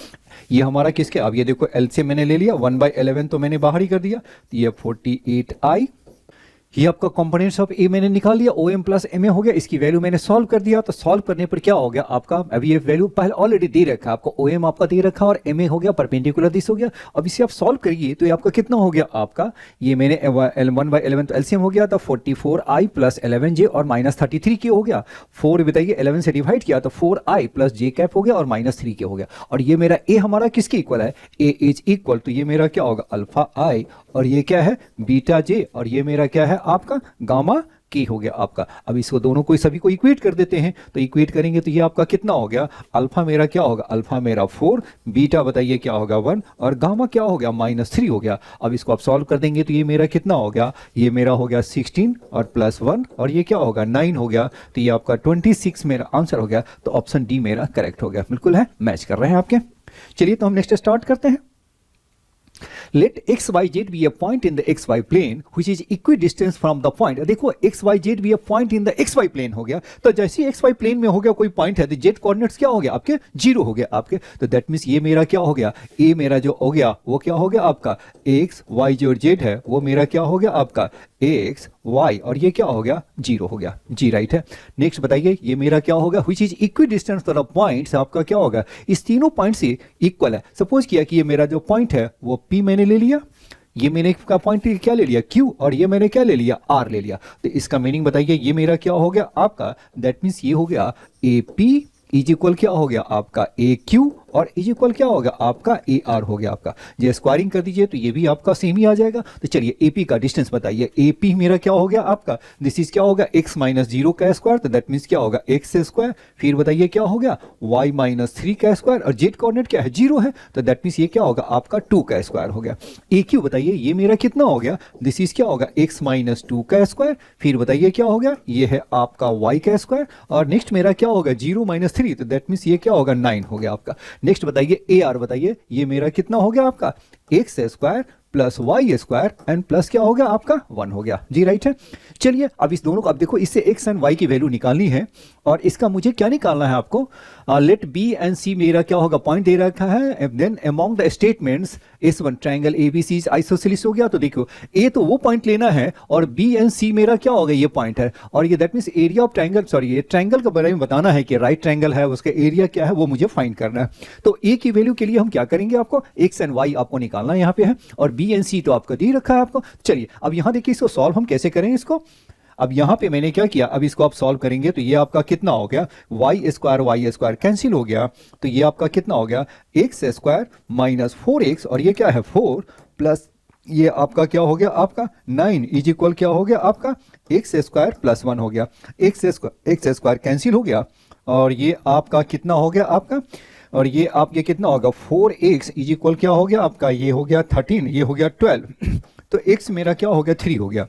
ये हमारा किसके, अब ये देखो L से मैंने ले लिया 1/11 तो मैंने बाहर ही कर दिया, तो ये 48i। ये आपका कंपोनेंट्स ऑफ ए मैंने निकाल लिया OM प्लस MA हो गया, इसकी वैल्यू मैंने सॉल्व कर दिया। तो सॉल्व करने पर क्या हो गया आपका, अभी ये वैल्यू पहले ऑलरेडी दे रखा है आपको OM आपका दे रखा और MA हो गया परपेंडिकुलर दिस हो गया। अब इसे आप सॉल्व करिए तो ये आपका कितना हो गया आपका, ये मैंने 1/11 तो LCM हो गया था 44i प्लस 11j और -33k हो गया। 4 बताइए 11 से डिवाइड किया तो 4i प्लस j कैप हो गया और -3k हो गया। और ये मेरा A हमारा किसके इक्वल है A इज इक्वल, तो ये मेरा क्या होगा अल्फा i और ये क्या है बीटा j और ये मेरा क्या है आपका गामा k हो गया आपका। अब इसको दोनों को सभी को इक्वेट कर देते हैं, तो इक्वेट करेंगे तो ये आपका कितना हो गया अल्फा मेरा क्या होगा अल्फा मेरा 4, बीटा बताइए क्या होगा 1 और गामा क्या हो गया -3 हो गया। अब इसको आप सॉल्व कर देंगे तो ये मेरा कितना हो गया, ये मेरा हो गया 16 और प्लस 1 और ये क्या होगा 9 हो गया। तो ये आपका 26 मेरा आंसर हो गया। तो ऑप्शन डी मेरा करेक्ट हो गया, बिल्कुल है मैच कर रहे हैं आपके। चलिए तो हम नेक्स्ट स्टार्ट करते हैं। Let xyz be a point in the xy plane which is equidistant from the point। देखो xyz be a point in the xy plane हो गया, तो जैसे xy plane में हो गया कोई पॉइंट है तो z कोऑर्डिनेट्स क्या हो गया आपके 0 हो गया आपके। तो दैट मींस ये मेरा क्या हो गया a मेरा जो हो गया वो क्या हो गया आपका x y जो z है वो मेरा क्या हो गया आपका x y और ये क्या हो गया 0 हो गया जी, राइट है। नेक्स्ट बताइए ये मेरा क्या होगा which is equidistant to the points, आपका क्या होगा इस तीनों पॉइंट से इक्वल है। सपोज किया कि ये मेरा जो पॉइंट है वो p मैंने ले लिया, ये मैंने का पॉइंट क्या ले लिया Q और ये मैंने क्या ले लिया R ले लिया। तो इसका मीनिंग बताइए ये मेरा क्या हो गया आपका, दैट मीन्स ये हो गया AP इज इक्वल क्या हो गया आपका ए क्यू और इज इक्वल क्या होगा आपका ए आर हो गया आपका। ये स्क्वायरिंग कर दीजिए तो ये भी आपका सेम ही आ जाएगा। तो चलिए एपी का डिस्टेंस बताइए, एपी मेरा क्या हो गया आपका, दिस इज क्या होगा x माइनस 0 का स्क्वायर, तो दैट मीन्स क्या होगा x स्क्वायर, फिर बताइए क्या हो गया y माइनस 3 का स्क्वायर और जेड कोऑर्डिनेट क्या है 0 है, तो दैट मीन्स ये क्या होगा आपका 2 का स्क्वायर हो गया। ए क्यू बताइए ये मेरा कितना हो गया, दिस इज क्या होगा x माइनस 2 का स्क्वायर, फिर बताइए क्या हो गया ये है आपका y का स्क्वायर और नेक्स्ट मेरा क्या होगा 0 माइनस 3, तो दैट मीन्स ये क्या होगा 9 हो गया आपका। नेक्स्ट बताइए ए आर बताइए ये मेरा कितना हो गया आपका X square plus Y square and plus क्या हो गया आपका 1 हो गया जी, राइट है। चलिए अब इस दोनों को अब देखो इससे एक्स एंड वाई की वैल्यू निकालनी है और इसका मुझे क्या निकालना है आपको, लेट बी एंड सी मेरा क्या होगा पॉइंट दे रखा है, then among the statements S1 triangle ABC isosceles हो गया। तो देखो ए तो वो पॉइंट लेना है और बी एंड सी मेरा क्या होगा ये पॉइंट है और ये that means area of triangle, sorry ये ट्रायंगल के बारे में बताना है कि राइट ट्रायंगल है उसका एरिया क्या है वो मुझे फाइंड करना है। तो ए की वैल्यू के लिए हम क्या करेंगे, आपको एक्स एंड वाई आपको निकालना यहाँ पे है और बी एंड सी तो आपको दे रखा है आपको। चलिए अब यहाँ देखिए इसको सॉल्व हम कैसे करेंगे इसको। अब यहाँ पे मैंने क्या किया, अब इसको आप सॉल्व करेंगे तो ये आपका कितना हो गया वाई स्क्वायर कैंसिल हो गया, तो ये आपका कितना हो गया एक्स स्क्वायर माइनस 4x और ये क्या है 4 प्लस ये आपका क्या हो गया आपका 9 इज इक्वल क्या हो गया आपका एक्स स्क्वायर प्लस 1 हो गया, एक्स स्क्वायर कैंसिल हो गया और ये आपका कितना हो गया आपका, और ये आप ये कितना होगा 4x इज इक्वल क्या हो गया आपका, ये हो गया 13, ये हो गया 12 तो x मेरा क्या हो गया 3 हो गया,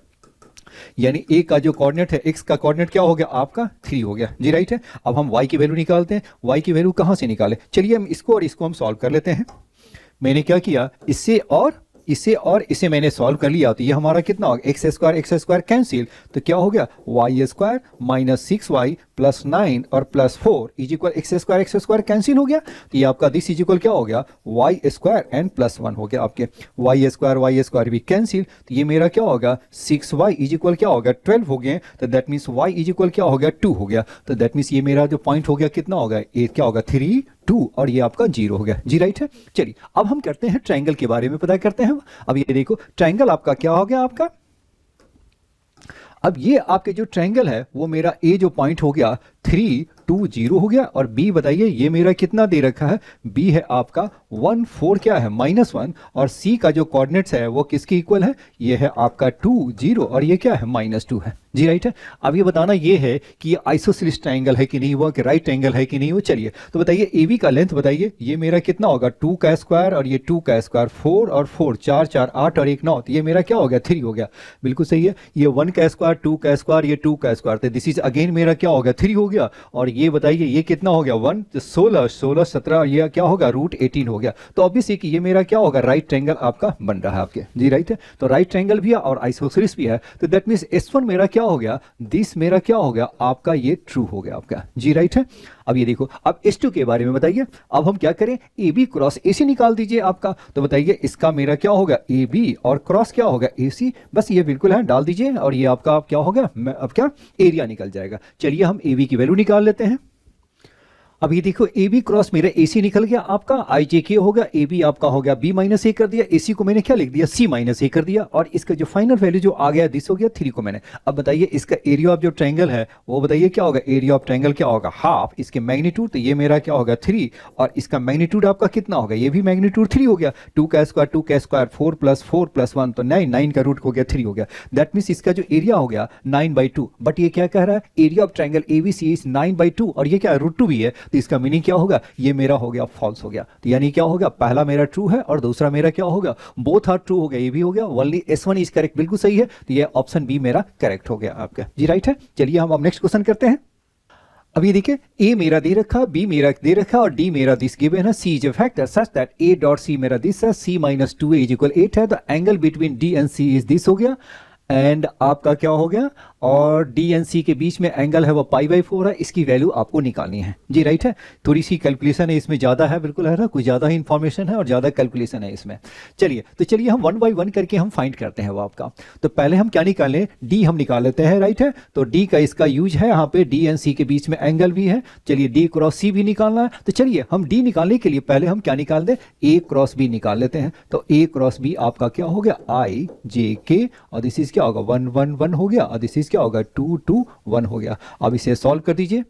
यानी a का जो कोऑर्डिनेट है x का कोऑर्डिनेट क्या हो गया आपका 3 हो गया जी, राइट है। अब हम y की वैल्यू निकालते हैं, y की वैल्यू कहाँ से निकालें, चलिए हम इसको और इसको हम सॉल्व कर लेते हैं। मैंने क्या किया इसे मैंने सॉल्व कर लिया तो ये हमारा कितना होगा एक्स स्क्वायर कैंसिल, तो क्या हो गया Y square minus 6y plus 9 और plus 4 is equal x square cancel हो गया, तो ये आपका दिस इज इक्वल क्या हो गया वाई स्क्वायर एंड प्लस 1 हो गया आपके, वाई स्क्वायर भी कैंसिल, तो ये मेरा क्या होगा 6y इज इक्वल क्या हो गया 12 हो गया, तो that means y is equal क्या हो गया 2 हो गया, तो दैट मीन्स ये मेरा जो पॉइंट हो गया कितना होगा ये क्या होगा 3 2 और ये आपका 0 हो गया जी, राइट है। चलिए अब हम करते हैं ट्रायंगल के बारे में पता करते हैं। अब ये देखो ट्रायंगल आपका क्या हो गया आपका, अब ये आपके जो ट्रायंगल है वो मेरा ए जो पॉइंट हो गया 3 2 0 हो गया और बी बताइए ये मेरा कितना दे रखा है, बी है आपका 1 4 क्या है -1 और सी का जो कोऑर्डिनेट्स है वो किसके इक्वल है, ये है आपका 2 0 और ये क्या है -2 है जी, राइट है। अब ये बताना ये है कि ये आइसोसेलेस ट्रायंगल है कि नहीं हुआ, कि राइट ट्रायंगल है कि नहीं हुआ। चलिए तो बताइए ए बी का लेंथ बताइए, ये मेरा कितना होगा 2 का स्क्वायर और ये 2 का स्क्वायर 4 और 4 4 4 8 और 1 9, तो ये मेरा क्या हो गया 3 हो गया, बिल्कुल सही है। ये 1 का स्क्वायर 2 का स्क्वायर ये 2 का स्क्वायर, तो दिस इज अगेन मेरा क्या हो गया 3 हो गया और ये बताइए ये कितना हो गया 1 16 16 17 ये क्या होगा √18 हो गया, तो ऑब्वियसली कि ये मेरा क्या होगा राइट ट्रायंगल आपका बन रहा है आपके जी, राइट है। तो राइट ट्रायंगल भी है और आइसोसेलेस भी है, तो दैट मींस S1 मेरा क्या हो गया, दिस मेरा क्या हो गया आपका ये ट्रू हो गया आपका जी, राइट है। अब ये देखो अब S2 के बारे में बताइए, अब हम क्या करें AB क्रॉस AC निकाल दीजिए आपका, तो बताइए इसका मेरा क्या होगा AB और क्रॉस क्या होगा AC, बस ये बिल्कुल है डाल दीजिए और ये आपका क्या होगा अब क्या एरिया निकल जाएगा। चलिए हम AB की वैल्यू निकाल लेते हैं। अब ये देखो ए बी क्रॉस मेरा ए सी निकल गया आपका, आई जे के होगा, ए बी आपका हो गया बी माइनस ए कर दिया, ए सी को मैंने क्या लिख दिया सी माइनस ए कर दिया और इसका जो फाइनल वैल्यू जो आ गया दिस हो गया 3 को मैंने। अब बताइए इसका एरिया ऑफ जो ट्रायंगल है वो बताइए क्या होगा, एरिया ऑफ ट्रायंगल क्या होगा हाफ इसके मैग्नीट्यूड, तो ये मेरा क्या होगा 3 और इसका मैग्नीट्यूड आपका कितना होगा, ये भी मैग्नीट्यूड 3 हो गया, 2 का स्क्वायर 4 + 1 तो 9 का रूट हो गया 3 हो गया, दैट मीन्स इसका जो एरिया हो गया 9/2, बट ये क्या कह रहा है area of triangle ABC is 9/2 और ये क्या √2 भी है, तो इसका मीनिंग क्या होगा ये मेरा हो गया फॉल्स हो गया, तो यानी क्या होगा पहला मेरा ट्रू है और दूसरा मेरा क्या होगा बोथ आर ट्रू हो गया, ये भी हो गया, ओनली S1 इज करेक्ट, बिल्कुल सही है, तो ये ऑप्शन बी मेरा करेक्ट हो गया आपका जी, राइट है। चलिए हम अब नेक्स्ट क्वेश्चन करते हैं। अब ये देखिए ए मेरा दे रखा, बी मेरा दे रखा और डी मेरा दिस गिवन है, C is a vector such that A dot C मेरा दिस है, c - 2a इज इक्वल 8 है, the angle between D and C is this हो गया एंड आपका क्या हो गया और डी एंड सी के बीच में एंगल है वो π/4 है, इसकी वैल्यू आपको निकालनी है जी, राइट है। थोड़ी सी कैलकुलेशन है इसमें, ज़्यादा है बिल्कुल है ना, कुछ ज़्यादा ही इन्फॉर्मेशन है और ज़्यादा कैलकुलेशन है इसमें। चलिए हम 1 बाई 1 करके हम फाइंड करते हैं वो आपका। तो पहले हम क्या निकाल लें, डी हम निकाल लेते हैं, राइट है। तो डी का इसका यूज है यहाँ पे, डी एंड सी के बीच में एंगल भी है, चलिए डी क्रॉस सी भी निकालना है। तो चलिए हम डी निकालने के लिए पहले हम क्या निकाल दें, ए क्रॉस बी निकाल लेते हैं। तो ए क्रॉस बी आपका क्या हो गया IJK और दिस इज क्या होगा 1 1 1 हो गया और दिस इज क्या होगा 2 2 1 हो गया। अब इसे सॉल्व कर दीजिए।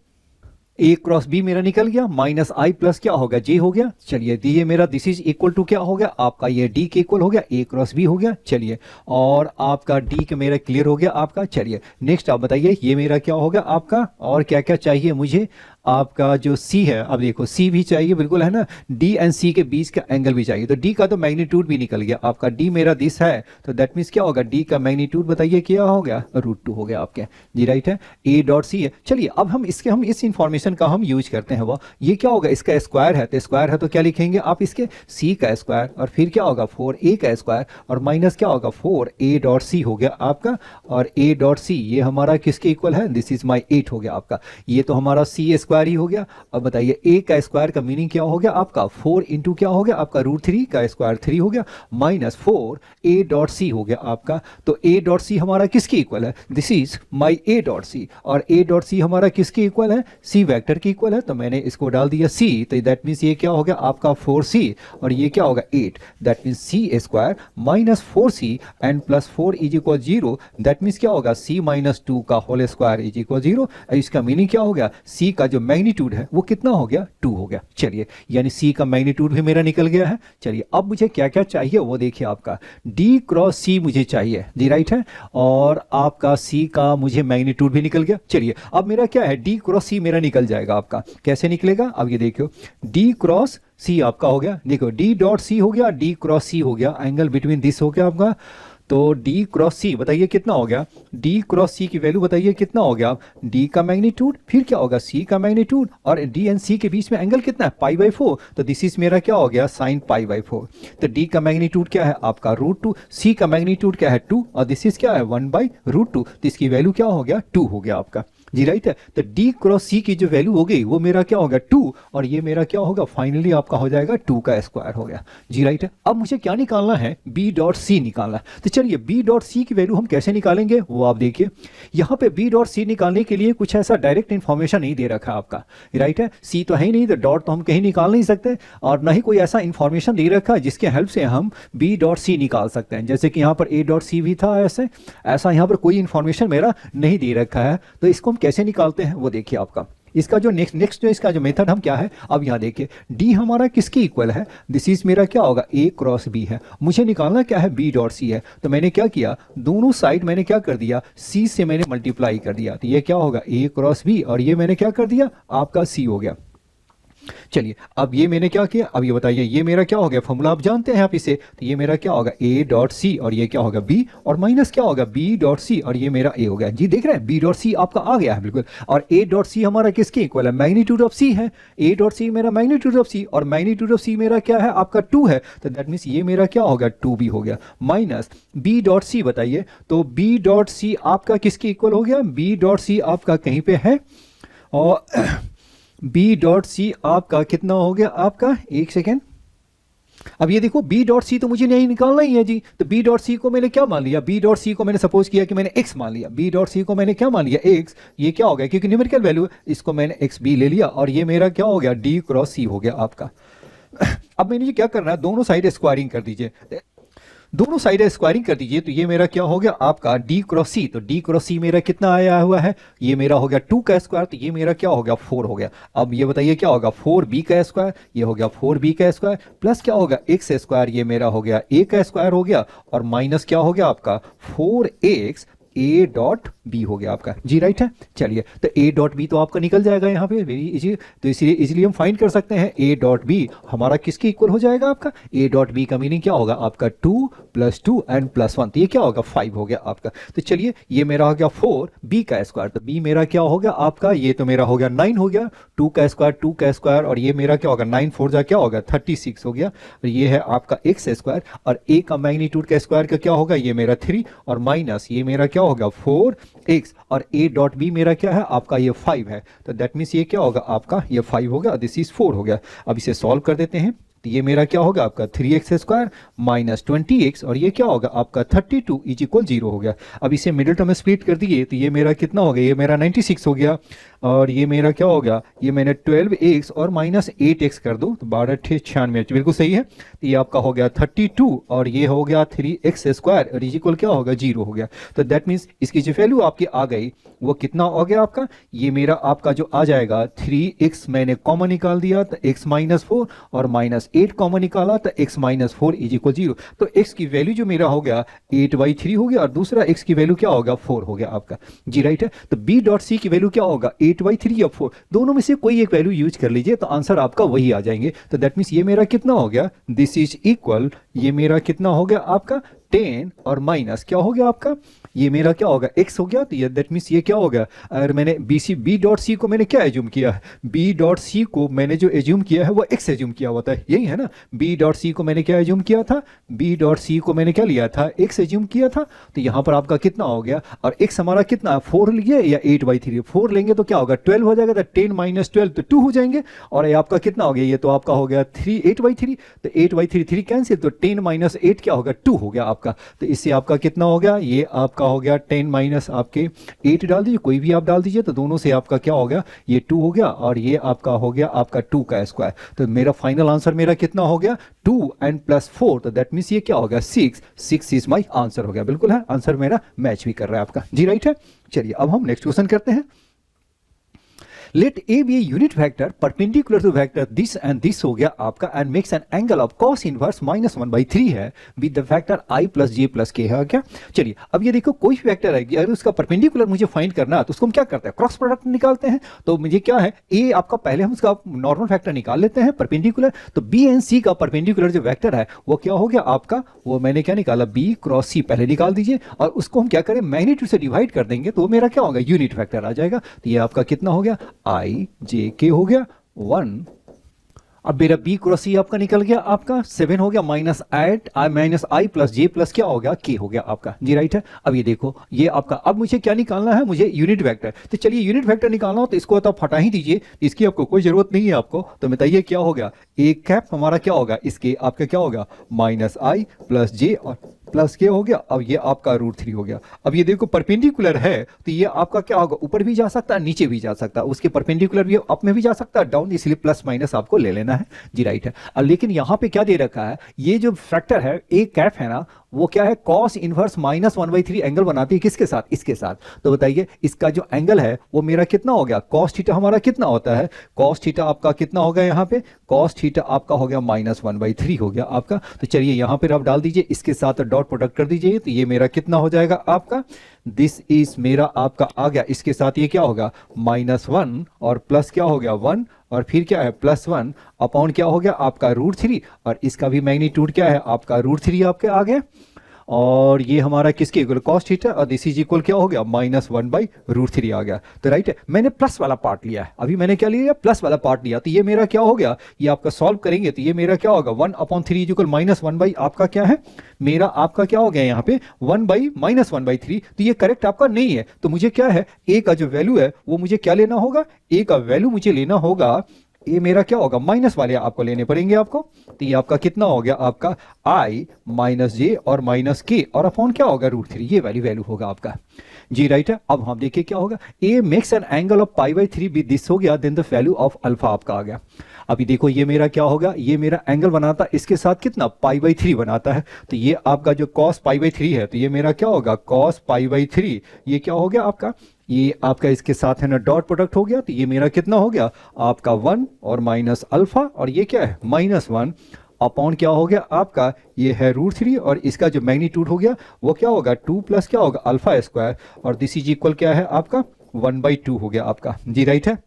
ए क्रॉस बी मेरा निकल गया, माइनस आई प्लस क्या होगा जे हो गया। चलिए ये मेरा दिस इज इक्वल टू क्या हो गया आपका, ये डी के इक्वल हो गया, ए क्रॉस बी हो गया। चलिए और आपका डी के मेरा क्लियर हो गया आपका। चलिए नेक्स्ट आप बताइए ये मेरा क्या होगा आपका, और क्या क्या चाहिए मुझे, आपका जो सी है, अब देखो सी भी चाहिए बिल्कुल है ना, डी एंड सी के बीच का एंगल भी चाहिए, तो डी का तो मैग्नीट्यूड भी निकल गया आपका, डी मेरा दिस है तो दैट मीन्स क्या होगा, डी का मैग्नीट्यूड बताइए क्या हो गया, √2 हो गया आपके। जी राइट है, ए डॉट सी है। चलिए अब हम इस इंफॉर्मेशन का हम यूज करते हैं, वो ये क्या होगा, इसका स्क्वायर है, तो स्क्वायर है तो क्या लिखेंगे आप इसके, सी का स्क्वायर और फिर क्या होगा 4a का स्क्वायर और माइनस क्या होगा 4a डॉट सी हो गया आपका, और a डॉट सी ये हमारा किसके इक्वल है, दिस इज माई 8 हो गया आपका, ये तो हमारा सी स्क्वायर ही हो गया। अब बताइए a का स्क्वायर का मीनिंग क्या हो गया आपका, 4 इंटू क्या हो गया आपका √3 का स्क्वायर 3 हो गया, माइनस 4a डॉट सी हो गया आपका। तो a डॉट सी हमारा किसके इक्वल है, this is my a dot C, और a डॉट सी हमारा किसके इक्वल है, c वेक्टर के इक्वल है, तो मैंने इसको डाल दिया c, तो दैट मीन्स ये क्या हो गया आपका 4c और ये क्या होगा 8, that means c square minus 4c and plus 4 is equal 0, that means क्या होगा c माइनस 2 का होल स्क्वायर इज इक्वल 0। इसका मीनिंग क्या हो गया, c का जो मैग्नीट्यूड है वो कितना हो गया 2 हो गया। चलिए यानी c का मैग्नीट्यूड भी मेरा निकल गया है। चलिए अब मुझे क्या क्या चाहिए वो देखिए, आपका d क्रॉस c मुझे चाहिए, जी राइट है, और आपका c का मुझे मैग्नीट्यूड भी निकल गया। चलिए अब मेरा क्या है, d क्रॉस c मेरा निकल जाएगा आपका, कैसे निकलेगा, अब ये देखियो d क्रॉस c आपका हो गया, देखो d डॉट c हो गया, d क्रॉस c हो गया, एंगल बिटवीन दिस हो गया आपका, तो d क्रॉस c बताइए कितना हो गया, d क्रॉस c की वैल्यू बताइए कितना हो गया, d का मैग्नीट्यूड फिर क्या होगा c का मैग्नीट्यूड, और d एंड c के बीच में एंगल कितना है π/4, तो दिस इज मेरा क्या हो गया sin π/4, तो d का मैग्नीट्यूड क्या है आपका √2, c का मैग्नीट्यूड क्या है 2 और दिस इज क्या है 1/√2, तो इसकी वैल्यू क्या हो गया 2 हो गया आपका। जी राइट है, तो d क्रॉस c की जो वैल्यू हो गई वो मेरा क्या होगा 2, और ये मेरा क्या होगा फाइनली आपका हो जाएगा 2 का स्क्वायर हो गया। जी राइट है, अब मुझे क्या निकालना है, b डॉट c निकालना है। तो चलिए b डॉट c की वैल्यू हम कैसे निकालेंगे वो आप देखिए, यहाँ पे b डॉट c निकालने के लिए कुछ ऐसा डायरेक्ट इन्फॉर्मेशन नहीं दे रखा आपका, राइट है, c तो है ही नहीं, तो डॉट तो हम कहीं निकाल नहीं सकते, और ना ही कोई ऐसा इन्फॉर्मेशन दे रखा है जिसके हेल्प से हम b डॉट c निकाल सकते हैं, जैसे कि यहाँ पर a डॉट c भी था, ऐसा यहाँ पर कोई इन्फॉर्मेशन मेरा नहीं दे रखा है, तो इसको हम कैसे निकालते हैं वो देखिए आपका। इसका जो नेक्स्ट जो इसका जो मेथड हम क्या है, अब यहाँ देखिए d हमारा किसके इक्वल है, दिस इज मेरा क्या होगा a क्रॉस b है, मुझे निकालना क्या है b डॉट c है, तो मैंने क्या किया दोनों साइड मैंने क्या कर दिया c से मैंने मल्टीप्लाई कर दिया, तो ये क्या होगा a क्रॉस b और ये मैंने क्या कर दिया आपका c हो गया। चलिए अब ये मैंने क्या किया, अब ये बताइए ये मेरा क्या हो गया, फॉर्मूला आप जानते हैं आप इसे, तो ये मेरा क्या होगा a डॉट सी और ये क्या होगा b और माइनस क्या होगा b डॉट सी और ये मेरा a हो गया। जी देख रहे हैं b डॉट सी आपका आ गया है बिल्कुल, और a डॉट सी हमारा किसके इक्वल है, मैग्नीट्यूड ऑफ c है, a डॉट सी मेरा मैग्नीट्यूड ऑफ c और मैग्नीट्यूड ऑफ c मेरा क्या है आपका 2 है, तो दैट मीन्स ये मेरा क्या होगा 2b हो गया, माइनस b डॉट c बताइए, तो b डॉट c आपका किसके इक्वल हो गया, b डॉट c आपका कहीं पे है, और b डॉट सी आपका कितना हो गया आपका, एक सेकेंड, अब ये देखो b डॉट सी तो मुझे नहीं निकालना ही है जी, तो b डॉट सी को मैंने क्या मान लिया, b डॉट सी को मैंने सपोज किया कि मैंने x मान लिया, b डॉट सी को मैंने क्या मान लिया x, ये क्या हो गया क्योंकि न्यूमेरिकल वैल्यू इसको मैंने xb ले लिया और ये मेरा क्या हो गया d क्रॉस c हो गया आपका। अब मैंने ये क्या करना है, दोनों साइड स्क्वायरिंग कर दीजिए, दोनों साइड स्क्वायरिंग कर दीजिए, तो ये मेरा क्या हो गया आपका d क्रॉस सी, तो d क्रॉस सी मेरा कितना आया हुआ है, ये मेरा हो गया 2 का स्क्वायर, तो ये मेरा क्या हो गया 4 हो गया। अब ये बताइए क्या होगा 4b का स्क्वायर, ये हो गया 4b का स्क्वायर, प्लस क्या होगा x स्क्वायर, ये मेरा हो गया a का स्क्वायर हो गया, और माइनस क्या हो गया आपका 4x a डॉट बी हो गया आपका। जी राइट है, चलिए तो a डॉट बी तो आपका निकल जाएगा यहाँ पे वेरी इजी, तो इसलिए इजीली हम फाइंड कर सकते हैं a डॉट बी हमारा किसके इक्वल हो जाएगा आपका, a डॉट बी का मीनिंग क्या होगा आपका 2 + 2 एंड +1, तो ये क्या होगा 5 हो गया आपका। तो चलिए ये मेरा हो गया 4b का स्क्वायर, तो b मेरा क्या हो गया आपका, ये तो मेरा हो गया 9 हो गया, 2 का स्क्वायर और ये मेरा क्या होगा 9 4 जा क्या होगा 36 हो गया, और ये है आपका x स्क्वायर, और a का मैग्नीट्यूड का स्क्वायर का क्या होगा, ये मेरा 3 और माइनस ये मेरा क्या होगा 4x, और a डॉट बी मेरा क्या है आपका ये 5 है, तो दैट मीन्स ये क्या होगा आपका ये 5 हो गया, दिस इज 4 हो गया। अब इसे सॉल्व कर देते हैं, तो ये मेरा क्या होगा आपका 3x स्क्वायर माइनस 20x और ये क्या होगा आपका 32 इज इक्वल 0 हो गया। अब इसे मिडिल टर्म में स्प्लिट कर दिए, तो ये मेरा कितना हो गया, ये मेरा 96 हो गया, और ये मेरा क्या हो गया, ये मैंने 12x और माइनस 8x कर दूं तो 12 96, बिल्कुल सही है। तो ये आपका हो गया 32 और ये हो गया 3x स्क्वायर और इज इक्वल क्या होगा 0 हो गया। तो दैट मीन्स इसकी जो वैल्यू आपकी आ गई वो कितना हो गया आपका, ये मेरा आपका जो आ जाएगा 3x मैंने कॉमन निकाल दिया तो x माइनस 4 और माइनस 8 कॉमन निकाला तो x माइनस 4 इज इक्वल 0। तो x की वैल्यू जो मेरा हो गया 8/3 हो गया और दूसरा x की वैल्यू क्या होगा 4 हो गया आपका जी, राइट है। तो b डॉट सी की वैल्यू क्या होगा 8/3 या 4, दोनों में से कोई एक वैल्यू यूज कर लीजिए तो आंसर आपका वही आ जाएंगे। तो दैट मीन्स ये मेरा कितना हो गया, दिस इज इक्वल, ये मेरा कितना हो गया आपका 10 और माइनस क्या हो गया आपका, ये मेरा क्या होगा x हो गया। तो ये दैट मीन्स ये क्या हो गया, अगर मैंने बी डॉट सी को मैंने क्या एज्यूम किया है, बी डॉट सी को मैंने जो एज्यूम किया है वो x एज्यूम किया हुआ था, यही है ना। बी डॉट सी को मैंने क्या एज्यूम किया था, बी डॉट सी को मैंने क्या लिया था x एज्यूम किया था। तो यहाँ पर आपका कितना हो गया और x हमारा कितना 4 लिए या 8/3, 4 लेंगे तो क्या होगा 12 हो जाएगा, तो 10 माइनस 12 तो 2 हो जाएंगे और ये आपका कितना हो गया, ये तो आपका हो गया 8/3, तो 8/3 3 कैंसिल, तो 10 माइनस 8 क्या होगा 2 हो गया आपका। तो इससे आपका कितना हो गया, ये आपका हो गया 10 माइनस आपके 8 डाल दीजिए, कोई भी आप डाल दीजिए, तो दोनों से आपका क्या हो गया, ये 2 हो गया और ये आपका हो गया आपका 2 का स्क्वायर। तो मेरा फाइनल आंसर मेरा कितना हो गया 2 एंड प्लस 4, तो दैट मीन्स ये क्या हो गया 6 इज माई आंसर हो गया। बिल्कुल है, आंसर मेरा मैच भी कर रहा है आपका जी, राइट है। चलिए अब हम नेक्स्ट क्वेश्चन करते हैं। Let A B a unit vector perpendicular to vector this and this हो गया आपका and makes an angle of cos inverse -1/3 है with the factor i plus J plus K है क्या। चलिए अब ये देखो कोई भी वेक्टर है, अगर उसका परपेंडिकुलर मुझे फाइंड करना है तो उसको हम क्या करते हैं, क्रॉस प्रोडक्ट निकालते हैं। तो मुझे क्या है ए आपका, पहले हम उसका नॉर्मल फैक्टर निकाल लेते हैं परपेंडिकुलर, तो बी एंड सी का परपेंडिकुलर जो वेक्टर है वो क्या हो गया आपका, वो मैंने क्या निकाला बी क्रॉस सी पहले निकाल दीजिए और उसको हम क्या करें मैग्नीट्यूड से डिवाइड कर देंगे तो वो मेरा क्या होगा यूनिट वेक्टर आ जाएगा। तो ये आपका कितना हो गया आई जे के हो गया 1। अब मेरा बी क्रॉस सी आपका निकल गया आपका 7 हो गया माइनस 8 माइनस आई प्लस जे प्लस क्या हो गया के हो गया आपका जी, राइट है। अब ये देखो ये आपका, अब मुझे क्या निकालना है, मुझे यूनिट वेक्टर। तो चलिए यूनिट वेक्टर निकालना हो तो इसको तो आप हटा ही दीजिए, इसकी आपको कोई जरूरत नहीं है आपको। तो बताइए क्या हो गया, एक कैप हमारा क्या होगा, इसके आपका क्या होगा माइनस आई प्लस जे और प्लस के हो गया। अब ये आपका √3 हो गया। अब ये देखो परपेंडिकुलर है तो ये आपका क्या होगा, ऊपर भी जा सकता है नीचे भी जा सकता है, उसके परपेंडिकुलर भी अप में भी जा सकता है डाउन, इसलिए प्लस माइनस आपको ले लेना है जी, राइट है। अब लेकिन यहाँ पे क्या दे रखा है, ये जो फैक्टर है ए कैप है ना, वो क्या है कॉस इनवर्स -1/3 एंगल बनाती है किसके साथ, इसके साथ। तो बताइए इसका जो एंगल है वो मेरा कितना हो गया, कॉस थीटा हमारा कितना होता है, कॉस थीटा आपका कितना हो गया यहाँ पे, कॉस थीटा आपका हो गया -1/3 हो गया आपका। तो चलिए यहाँ पर आप डाल दीजिए, इसके साथ डॉट प्रोडक्ट कर दीजिए, तो ये मेरा कितना हो जाएगा आपका, दिस इज मेरा आपका आ गया, इसके साथ ये क्या होगा -1 और प्लस क्या हो गया 1 और फिर क्या है +1 अपॉन क्या हो गया आपका √3 और इसका भी मैग्नीट्यूड क्या है आपका √3 आपके आ गया और ये हमारा किसके इक्वल कॉस थीटा और दिस इज इक्वल क्या हो गया -1/√3 आ गया। तो राइट है, मैंने प्लस वाला पार्ट लिया है, अभी मैंने क्या लिया प्लस वाला पार्ट लिया। तो ये मेरा क्या हो गया, ये आपका सॉल्व करेंगे तो ये मेरा क्या होगा 1/3 इक्वल -1 आपका क्या है, मेरा आपका क्या हो गया यहाँ पे 1/-1/3। तो ये करेक्ट आपका नहीं है, तो मुझे क्या है ए का जो वैल्यू है वो मुझे क्या लेना होगा, ए का वैल्यू मुझे लेना होगा, ये मेरा क्या होगा माइनस वाले आपको लेने पड़ेंगे आपको। तो ये आपका कितना हो गया आपका आई माइनस जे और माइनस के और अपॉन क्या होगा √3, ये वाली वैल्यू होगा आपका जी, राइट है। अब हम देखिए क्या होगा, A makes an angle of π/3 with this हो गया, then the value of alpha आपका आ गया। अभी देखो ये मेरा क्या होगा, ये मेरा एंगल बनाता है इसके साथ कितना π/3 बनाता है, तो ये आपका जो cos π/3 है तो ये मेरा क्या होगा cos π/3, ये क्या हो गया आपका, ये आपका इसके साथ है ना डॉट प्रोडक्ट हो गया, तो ये मेरा कितना हो गया आपका 1 और माइनस अल्फा और ये क्या है -1 अपॉन क्या हो गया आपका, ये है √3 और इसका जो मैग्नीट्यूड हो गया वो क्या होगा 2 प्लस क्या होगा अल्फा स्क्वायर और दिस इज इक्वल क्या है आपका 1/2 हो गया आपका जी, राइट है।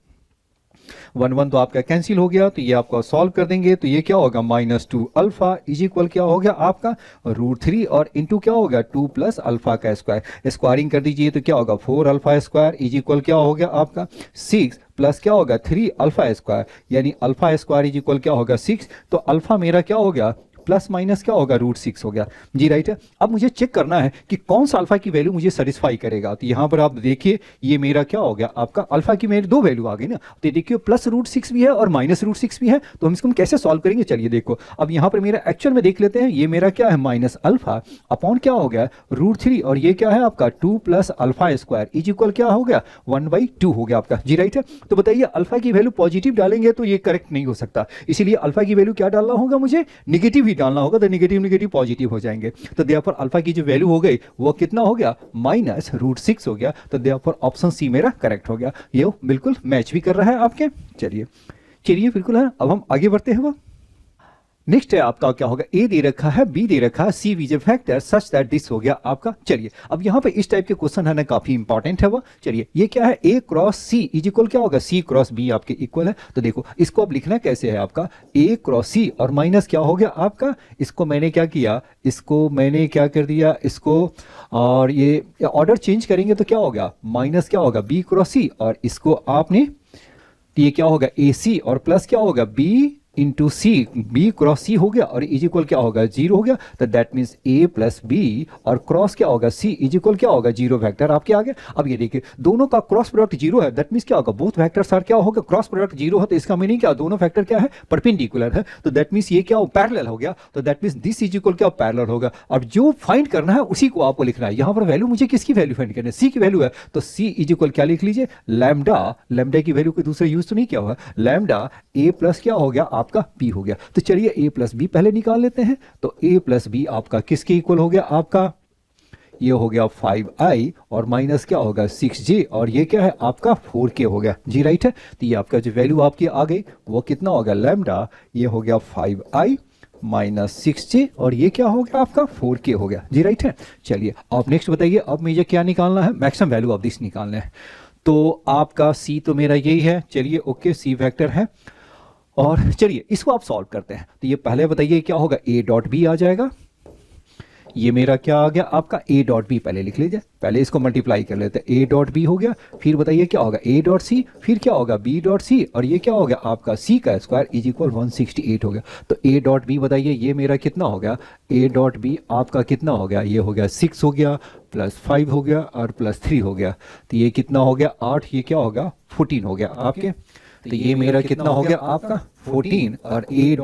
1 तो आपका कैंसिल हो गया, तो ये आपको सॉल्व कर देंगे तो ये क्या होगा -2 अल्फा इज इक्वल क्या हो गया आपका √3 और इंटू क्या होगा 2 प्लस अल्फा का स्क्वायर, स्क्वायरिंग कर दीजिए तो क्या होगा 4 अल्फा स्क्वायर इज इक्वल क्या हो गया आपका 6 प्लस क्या होगा 3 अल्फा स्क्वायर, यानी अल्फा स्क्वायर इज इक्वल क्या होगा 6। तो अल्फा मेरा क्या हो गया प्लस माइनस क्या होगा, √6 हो गया जी, राइट है। अब मुझे चेक करना है कि कौन सा अल्फा की वैल्यू मुझे सेटिस्फाई करेगा। तो यहाँ पर आप देखिए ये मेरा क्या हो गया, आपका अल्फा की मेरी दो वैल्यू आ गई ना। तो देखिए प्लस √6 भी है और माइनस √6 भी है, तो हम इसको कैसे सॉल्व करेंगे, चलिए देखो। अब यहाँ पर मेरा एक्चुअल में देख लेते हैं, ये मेरा क्या है माइनस अल्फा अपॉन क्या हो गया √3, और ये क्या है आपका 2 plus alpha square is equal क्या हो गया 1/2 हो गया आपका जी, राइट है। तो बताइए अल्फा की वैल्यू पॉजिटिव डालेंगे तो ये करेक्ट नहीं हो सकता, इसीलिए अल्फा की वैल्यू क्या डालना होगा, मुझे निगेटिव ही डालना होगा। तो निगेटिव निगेटिव पॉजिटिव हो जाएंगे, तो देयरफॉर अल्फा की जो वैल्यू हो गई वो कितना हो गया माइनस √6 हो गया। तो देयरफॉर ऑप्शन सी मेरा करेक्ट हो गया, ये बिल्कुल मैच भी कर रहा है आपके। चलिए चलिए बिल्कुल है, अब हम आगे बढ़ते हैं। वो नेक्स्ट है आपका क्या होगा, ए दे रखा है, बी दे रखा है, C is a vector such that this हो गया आपका। चलिए अब यहाँ पे इस टाइप के क्वेश्चन है ना, काफी इंपॉर्टेंट है वो। चलिए ये क्या है, ए क्रॉस सी इज इक्वल क्या होगा, सी क्रॉस बी आपके इक्वल है। तो देखो इसको अब लिखना कैसे है आपका, ए क्रॉस सी और माइनस क्या हो गया आपका, इसको मैंने क्या किया, इसको मैंने क्या कर दिया इसको, और ये ऑर्डर चेंज करेंगे तो क्या होगा माइनस क्या होगा बी क्रॉस सी, और इसको आपने, तो ये क्या होगा ए सी और प्लस क्या होगा बी इंटू सी, बी क्रॉस सी हो गया, और इज इक्वल क्या होगा 0 हो गया। तो that means A plus B और क्रॉस क्या होगा सी इज इक्वल क्या होगा 0 वेक्टर आपके आगे। अब ये देखिए दोनों का क्रॉस प्रोडक्ट 0 है, दैट मीन्स क्या होगा बोथ वेक्टर्स आर क्या होगा, क्रॉस प्रोडक्ट 0 है, तो इसका मीनिंग क्या, दोनों वेक्टर क्या है परपेंडिकुलर है। तो दैट मीन्स ये क्या हो पैरेलल हो गया, तो that means this is equal क्या पैरेलल होगा। अब जो फाइंड करना है उसी को आपको लिखना है। यहाँ पर वैल्यू मुझे किसकी वैल्यू फाइंड करनी है, सी की वैल्यू है, तो सी इज इक्वल क्या लिख लीजिए लैम्डा, लैम्डा की वैल्यू कोई दूसरा यूज तो नहीं किया हुआ, लैम्डा ए प्लस क्या हो गया आपका बी हो गया। तो चलिए a प्लस बी पहले निकाल लेते हैं। तो a प्लस बी आपका किसके इक्वल हो गया आपका, ये हो गया 5i और माइनस क्या होगा 6j, और ये क्या है आपका 4k हो गया जी, राइट है। तो ये आपका जो वैल्यू आपकी आ गई वो कितना हो गया लैम्डा, ये हो गया 5i माइनस 6j, और ये क्या हो गया आपका 4k हो गया जी, राइट है। चलिए अब नेक्स्ट बताइए, अब मुझे क्या निकालना है, मैक्सिमम वैल्यू ऑफ दिस निकालना है। तो आपका c तो मेरा यही है, चलिए ओके सी वेक्टर है, और चलिए इसको आप सॉल्व करते हैं। तो ये पहले बताइए क्या होगा, a डॉट बी आ जाएगा, ये मेरा क्या आ गया आपका a डॉट बी, पहले लिख लीजिए, पहले इसको मल्टीप्लाई कर लेते हैं, a डॉट बी हो गया, फिर बताइए क्या होगा a डॉट सी, फिर क्या होगा b डॉट सी, और ये क्या हो गया आपका c का स्क्वायर इज इक्वल 168 हो गया। तो a डॉट बी बताइए ये मेरा कितना हो गया, a डॉट बी आपका कितना हो गया, ये हो गया 6 हो गया, प्लस 5 हो गया, और प्लस 3 हो गया। तो ये कितना हो गया 8, ये क्या होगा 14 हो गया आपके। तो ये मेरा कितना हो गया आपका 14, और a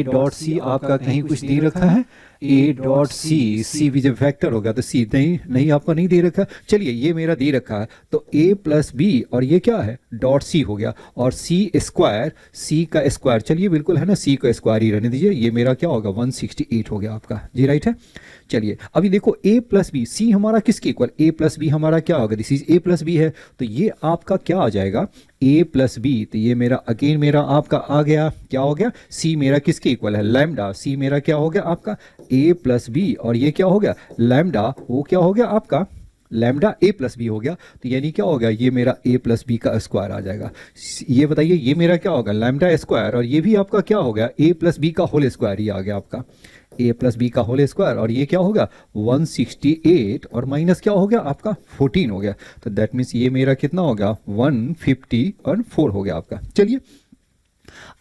डॉट सी आपका कहीं कुछ दे रखा है, a डॉट सी भी जब वेक्टर होगा तो सी नहीं आपको नहीं दे रखा। चलिए ये मेरा दे रखा है, तो a प्लस बी और ये क्या है डॉट सी हो गया, और सी स्क्वायर, सी का स्क्वायर, चलिए बिल्कुल है ना सी का स्क्वायर ही रहने दीजिए, ये मेरा क्या होगा 168 हो गया आपका जी, राइट है। चलिए अभी देखो a प्लस बी, सी हमारा किसके इक्वल, a प्लस बी हमारा क्या होगा, this is a plus B है, तो ये आपका क्या आ जाएगा a प्लस बी, तो ये मेरा अगेन मेरा आपका आ गया क्या हो गया, c मेरा किसके इक्वल है लैम्डा, c मेरा क्या हो गया आपका a प्लस बी, और ये क्या हो गया लैम्डा, वो क्या हो गया आपका लैम्डा a प्लस बी हो गया। तो यानी क्या होगा, ये मेरा a प्लस बी का स्क्वायर आ जाएगा। ये बताइए ये मेरा क्या होगा लैम्डा स्क्वायर, और ये भी आपका क्या हो गया a प्लस बी का होल स्क्वायर ही आ गया आपका, a प्लस बी का होल स्क्वायर, और ये क्या होगा 168 और माइनस क्या हो गया आपका 14 हो गया। तो दैट मीन्स ये मेरा कितना होगा 154 हो गया आपका। चलिए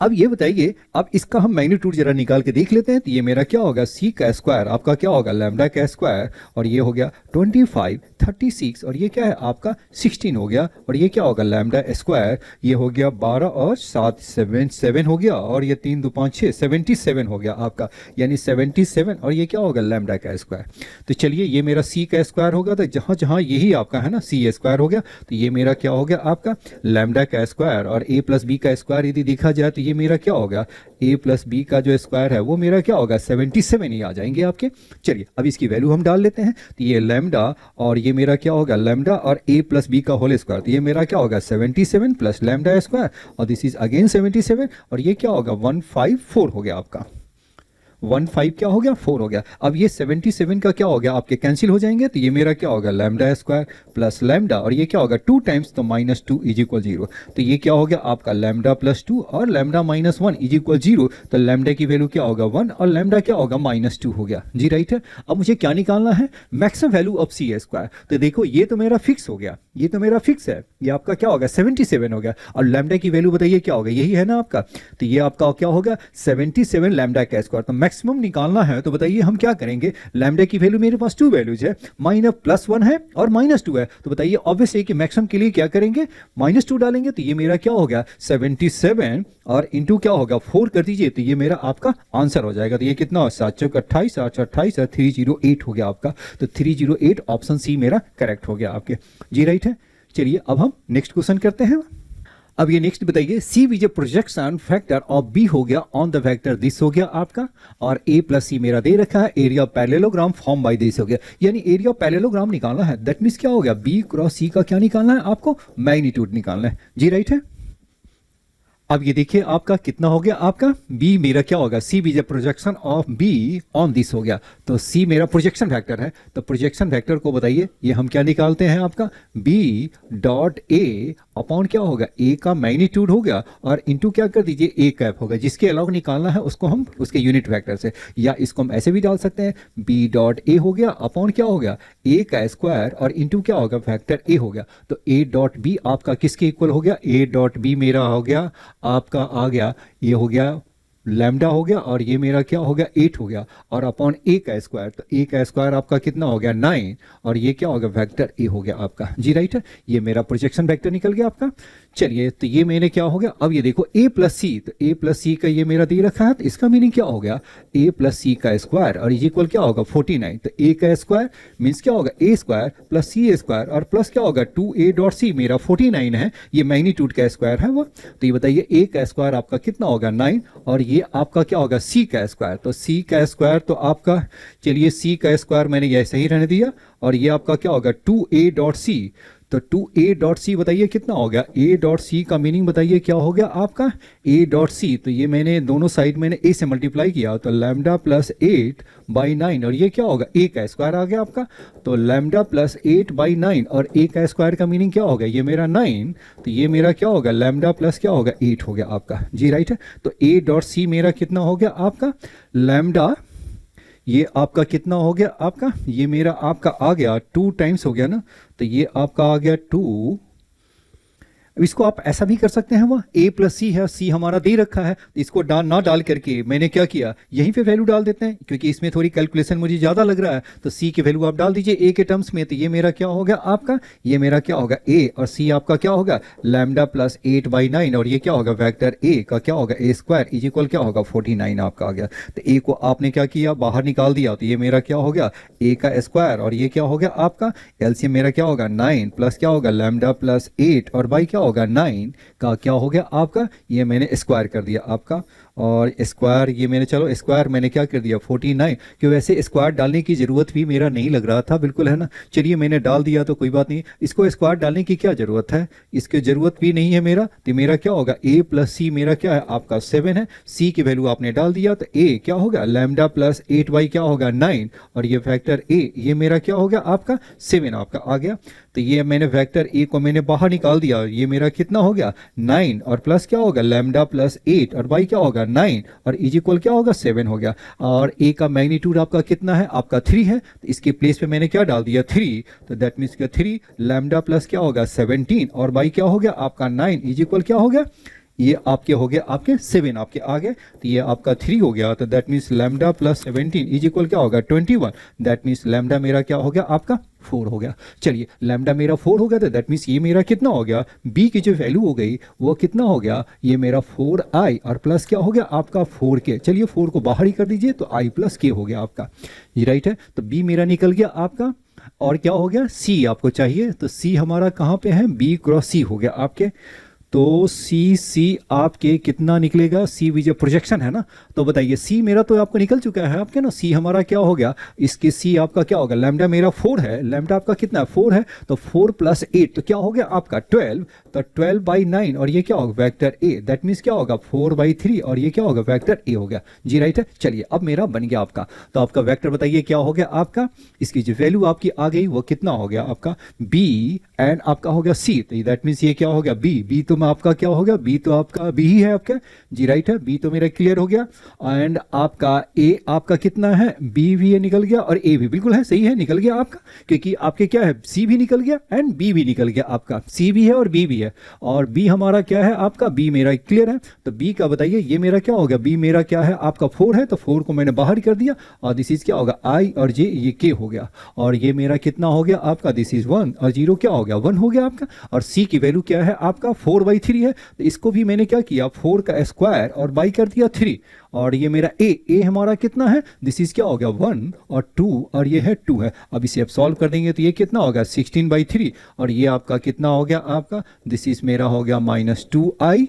अब ये बताइए, अब इसका हम मैग्नीट्यूड जरा निकाल के देख लेते हैं। तो ये मेरा क्या होगा c का स्क्वायर आपका क्या होगा लैम्डा का स्क्वायर, और ये हो गया 25 36, और ये क्या है आपका 16 हो गया, और ये क्या होगा लैम्डा स्क्वायर, ये हो गया 12 और 7 7 हो गया, और ये 3 2 5 6 77 हो गया आपका, यानी 77, और ये क्या होगा लैम्डा का स्क्वायर। तो चलिए ये मेरा c का स्क्वायर होगा, तो जहाँ जहाँ यही आपका है ना c स्क्वायर हो गया, तो ये मेरा क्या हो गया आपका लैम्डा का स्क्वायर, और a प्लस बी का स्क्वायर यदि देखा जाए तो ये मेरा क्या होगा a प्लस बी का जो स्क्वायर है वो मेरा क्या होगा 77 ही आ जाएंगे आपके। चलिए अब इसकी वैल्यू हम डाल लेते हैं। तो ये लैम्डा और ये मेरा क्या होगा लैम्डा और a प्लस बी का होल स्क्वायर, तो ये मेरा क्या होगा 77 प्लस लैम्डा स्क्वायर, और दिस इज अगेन 77, और ये क्या होगा 154 हो गया आपका 15 क्या हो गया 4 हो गया। अब ये 77 का क्या हो गया आपके कैंसिल हो जाएंगे, तो ये मेरा क्या होगा लैम्डा स्क्वायर प्लस लैम्डा, और ये क्या होगा 2 टाइम्स तो -2 इज इक्वल 0। तो ये क्या हो गया आपका लैम्डा प्लस 2 और लैम्डा -1 इज इक्वल 0। तो लैम्डा की वैल्यू क्या होगा 1 और लैम्डा क्या होगा -2 हो गया जी, राइट है। अब मुझे क्या निकालना है maximum value of C square. तो देखो ये तो मेरा फिक्स हो गया, ये तो मेरा फिक्स है, ये आपका क्या होगा 77 हो गया, और लैम्डा की वैल्यू बताइए क्या होगा, यही है ना आपका। तो ये आपका क्या होगा 77 लैम्डा का स्क्वायर। तो मैक्सिमम निकालना है तो बताइए हम क्या करेंगे, लैम्डा की वैल्यू मेरे पास 2 वैल्यूज है, +1 है और -2 है। तो बताइए ऑब्वियस है कि मैक्सिमम के लिए क्या करेंगे -2 डालेंगे। तो ये मेरा क्या हो गया 77 और इंटू क्या होगा 4 कर दीजिए, तो ये मेरा आपका आंसर हो जाएगा। तो ये कितना हो 7 चौक 28 8 28 308 हो गया आपका। तो 308 ऑप्शन सी मेरा करेक्ट हो गया आपके जी, राइट है। चलिए अब हम नेक्स्ट क्वेश्चन करते हैं। अब ये नेक्स्ट बताइए C is projection vector of B हो गया ऑन द वेक्टर दिस हो गया आपका, और ए प्लस सी मेरा दे रखा है, area parallelogram form by this हो गया, यानी एरिया पैरेललोग्राम निकालना है। दैट मीन्स क्या हो गया बी क्रॉस सी का क्या निकालना है आपको मैग्नीट्यूड निकालना है जी, राइट है। अब ये देखिए आपका कितना हो गया आपका b मेरा क्या होगा c भी projection of b on this हो गया, तो c मेरा प्रोजेक्शन फैक्टर है। तो प्रोजेक्शन फैक्टर को बताइए ये हम क्या निकालते हैं आपका b डॉट a अपॉन क्या होगा a का मैग्नीट्यूड हो गया और इंटू क्या कर दीजिए a कैप होगा, जिसके अलावा निकालना है उसको हम उसके यूनिट वेक्टर से, या इसको हम ऐसे भी डाल सकते हैं b डॉट a हो गया अपॉन क्या हो गया a का स्क्वायर और इंटू क्या होगा फैक्टर a हो गया। तो a डॉट b आपका किसके इक्वल हो गया, a डॉट b मेरा हो गया आपका आ गया, ये हो गया लैम्डा हो गया और ये मेरा क्या हो गया 8 हो गया, और अपॉन ए का स्क्वायर, तो ए का स्क्वायर आपका कितना हो गया 9, और ये क्या होगा वेक्टर ए हो गया आपका जी, राइट है। ये मेरा प्रोजेक्शन वेक्टर निकल गया आपका। चलिए तो ये मैंने क्या हो गया, अब ये देखो a प्लस सी, तो a प्लस सी का ये मेरा दे रखा है, तो इसका मीनिंग क्या हो गया a प्लस सी का स्क्वायर और इज इक्वल क्या होगा 49। तो a का स्क्वायर मीन्स क्या होगा a square plus C square और प्लस क्या होगा 2a डॉट सी मेरा 49 है, ये मैग्नीट्यूड का स्क्वायर है वो। तो ये बताइए a का स्क्वायर आपका कितना होगा 9 और ये आपका क्या होगा c का स्क्वायर, तो c का स्क्वायर तो आपका चलिए c का स्क्वायर मैंने ये सही रहने दिया, और ये आपका क्या होगा 2a डॉट सी, तो 2a डॉट सी बताइए कितना हो गया, a डॉट सी का मीनिंग बताइए क्या हो गया आपका a डॉट सी, तो ये मैंने दोनों साइड मैंने a से मल्टीप्लाई किया, तो लैम्डा प्लस 8 बाई 9 और ये क्या होगा a का स्क्वायर आ गया आपका, तो लैम्डा प्लस 8 बाई 9 और a का स्क्वायर का मीनिंग क्या होगा ये मेरा 9, तो ये मेरा क्या होगा लैम्डा प्लस क्या होगा 8 हो गया आपका जी, राइट है। तो a डॉट सी मेरा कितना हो गया आपका लैम्डा, ये आपका कितना हो गया आपका, ये मेरा आपका आ गया 2 टाइम्स हो गया ना, तो ये आपका आ गया 2। अब इसको आप ऐसा भी कर सकते हैं, वह a प्लस सी है, c हमारा दे रखा है, तो इसको ना डाल करके मैंने क्या किया यहीं पे वैल्यू डाल देते हैं, क्योंकि इसमें थोड़ी कैलकुलेशन मुझे ज़्यादा लग रहा है। तो c की वैल्यू आप डाल दीजिए a के टर्म्स में, तो ये मेरा क्या होगा आपका, ये मेरा क्या होगा a और c आपका क्या होगा लैम्डा प्लस 8 बाई 9 और ये क्या होगा वेक्टर a का क्या होगा a स्क्वायर इज इक्वल क्या होगा 49 आपका आ गया। तो a को आपने क्या किया बाहर निकाल दिया, तो ये मेरा क्या हो गया a का स्क्वायर और ये क्या हो गया आपका एलसीएम मेरा क्या होगा 9 प्लस क्या होगा लैम्डा प्लस 8 और बाई क्या होगा 9 का क्या हो गया आपका, ये मैंने स्क्वायर कर दिया आपका, और स्क्वायर ये मैंने चलो स्क्वायर मैंने क्या कर दिया 49, कि वैसे स्क्वायर डालने की ज़रूरत भी मेरा नहीं लग रहा था बिल्कुल, है ना। चलिए मैंने डाल दिया तो कोई बात नहीं, इसको स्क्वायर डालने की क्या ज़रूरत है, इसकी ज़रूरत भी नहीं है मेरा। तो मेरा क्या होगा a प्लस सी मेरा क्या है आपका 7 है, c की वैल्यू आपने डाल दिया, तो a क्या होगा लैम्डा प्लस 8 बाई क्या होगा 9 और ये फैक्टर a ये मेरा क्या हो गया आपका 7 आपका आ गया। तो ये मैंने वेक्टर a को मैंने बाहर निकाल दिया, ये मेरा कितना हो गया 9 और प्लस क्या होगा लैम्डा प्लस 8 और बाई क्या होगा 9 और इज इक्वल क्या होगा 7 हो गया, और a का मैग्नीट्यूड आपका कितना है आपका 3 है, तो इसके प्लेस पे मैंने क्या डाल दिया 3, तो दैट मीन्स क्या 3 लैम्डा प्लस क्या होगा 17 और बाई क्या हो गया आपका 9 इज इक्वल क्या हो गया, ये आपके हो गया आपके 7 आपके आ गए, तो ये आपका 3 हो गया, तो that means lambda plus 17 is equal क्या होगा 21, दैट मीन्स लैम्डा मेरा क्या हो गया आपका 4 हो गया। चलिए लैम्डा मेरा 4 हो गया, तो दैट मीन्स ये मेरा कितना हो गया b की जो वैल्यू हो गई वो कितना हो गया, ये मेरा 4i और प्लस क्या हो गया आपका 4k, चलिए 4 को बाहर ही कर दीजिए तो i प्लस k हो गया आपका, ये राइट है। तो b मेरा निकल गया आपका, और क्या हो गया c आपको चाहिए, तो c हमारा कहाँ पे है b क्रॉस c हो गया आपके। तो सी आपके कितना निकलेगा, सी भी जो प्रोजेक्शन है ना, तो बताइए सी मेरा तो आपको निकल चुका है आपके ना, सी हमारा क्या हो गया, इसके सी आपका क्या होगा, लैम्डा मेरा 4 है, लैम्डा आपका कितना है 4 है, तो 4 + 8 तो क्या हो गया आपका 12, तो 12/9 और ये क्या होगा वेक्टर ए, दैट मीन्स क्या होगा 4/3 और ये क्या होगा वेक्टर ए हो गया जी, राइट है। चलिए अब मेरा बन गया आपका, तो आपका वेक्टर बताइए क्या हो गया आपका, इसकी जो वैल्यू आपकी आ गई वो कितना हो गया आपका बी एंड आपका हो गया सी, तो दैट मीन्स ये क्या हो गया बी तो मैं आपका क्या हो गया, बी तो आपका बी ही है आपका जी, राइट है, बी तो मेरा क्लियर हो गया। एंड आपका ए आपका कितना है, बी भी ये निकल गया और ए भी बिल्कुल है, सही है निकल गया आपका, क्योंकि आपके क्या है सी भी निकल गया एंड बी भी निकल गया आपका, सी भी है और बी भी है, और बी हमारा क्या है आपका, बी मेरा क्लियर है, तो बी का बताइए ये मेरा क्या होगा, बी मेरा क्या है आपका 4 है, तो 4 को मैंने बाहर कर दिया और दिस इज क्या होगा आई और जे, ये के हो गया, और ये मेरा कितना हो गया आपका, दिस इज 1 और 0 क्या हो गया 1 हो गया आपका, और सी की वैल्यू क्या है आपका 4/3 है, तो इसको भी मैंने क्या किया 4 का स्क्वायर और बाई कर दिया 3, और ये मेरा ए हमारा कितना है, दिस इज क्या हो गया 1 और 2 और ये है 2 है, अब इसे अब सॉल्व कर देंगे तो ये कितना होगा 16/3 और ये आपका कितना हो गया आपका, दिस इज मेरा हो गया -2i।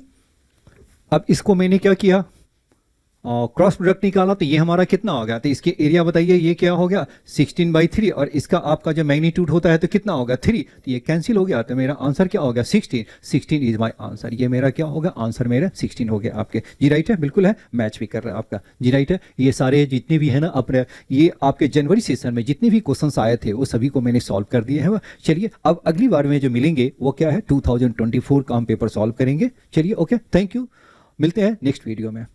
अब इसको मैंने क्या किया क्रॉस प्रोडक्ट निकाला, तो ये हमारा कितना हो गया, तो इसके एरिया बताइए ये क्या हो गया 16/3 और इसका आपका जो मैग्नीट्यूड होता है तो कितना होगा 3, तो ये कैंसिल हो गया, तो मेरा आंसर क्या हो गया 16 इज माय आंसर, ये मेरा क्या होगा आंसर मेरा 16 हो गया आपके जी, राइट है, बिल्कुल है, मैच भी कर रहा है आपका जी, राइट है। ये सारे जितने भी है ना अपने ये आपके जनवरी सेशन में जितने भी क्वेश्चन आए थे वो सभी को मैंने सॉल्व कर दिए हैं। चलिए अब अगली बार में जो मिलेंगे वो क्या है 2024 का हम पेपर सॉल्व करेंगे। चलिए ओके, थैंक यू, मिलते हैं नेक्स्ट वीडियो में।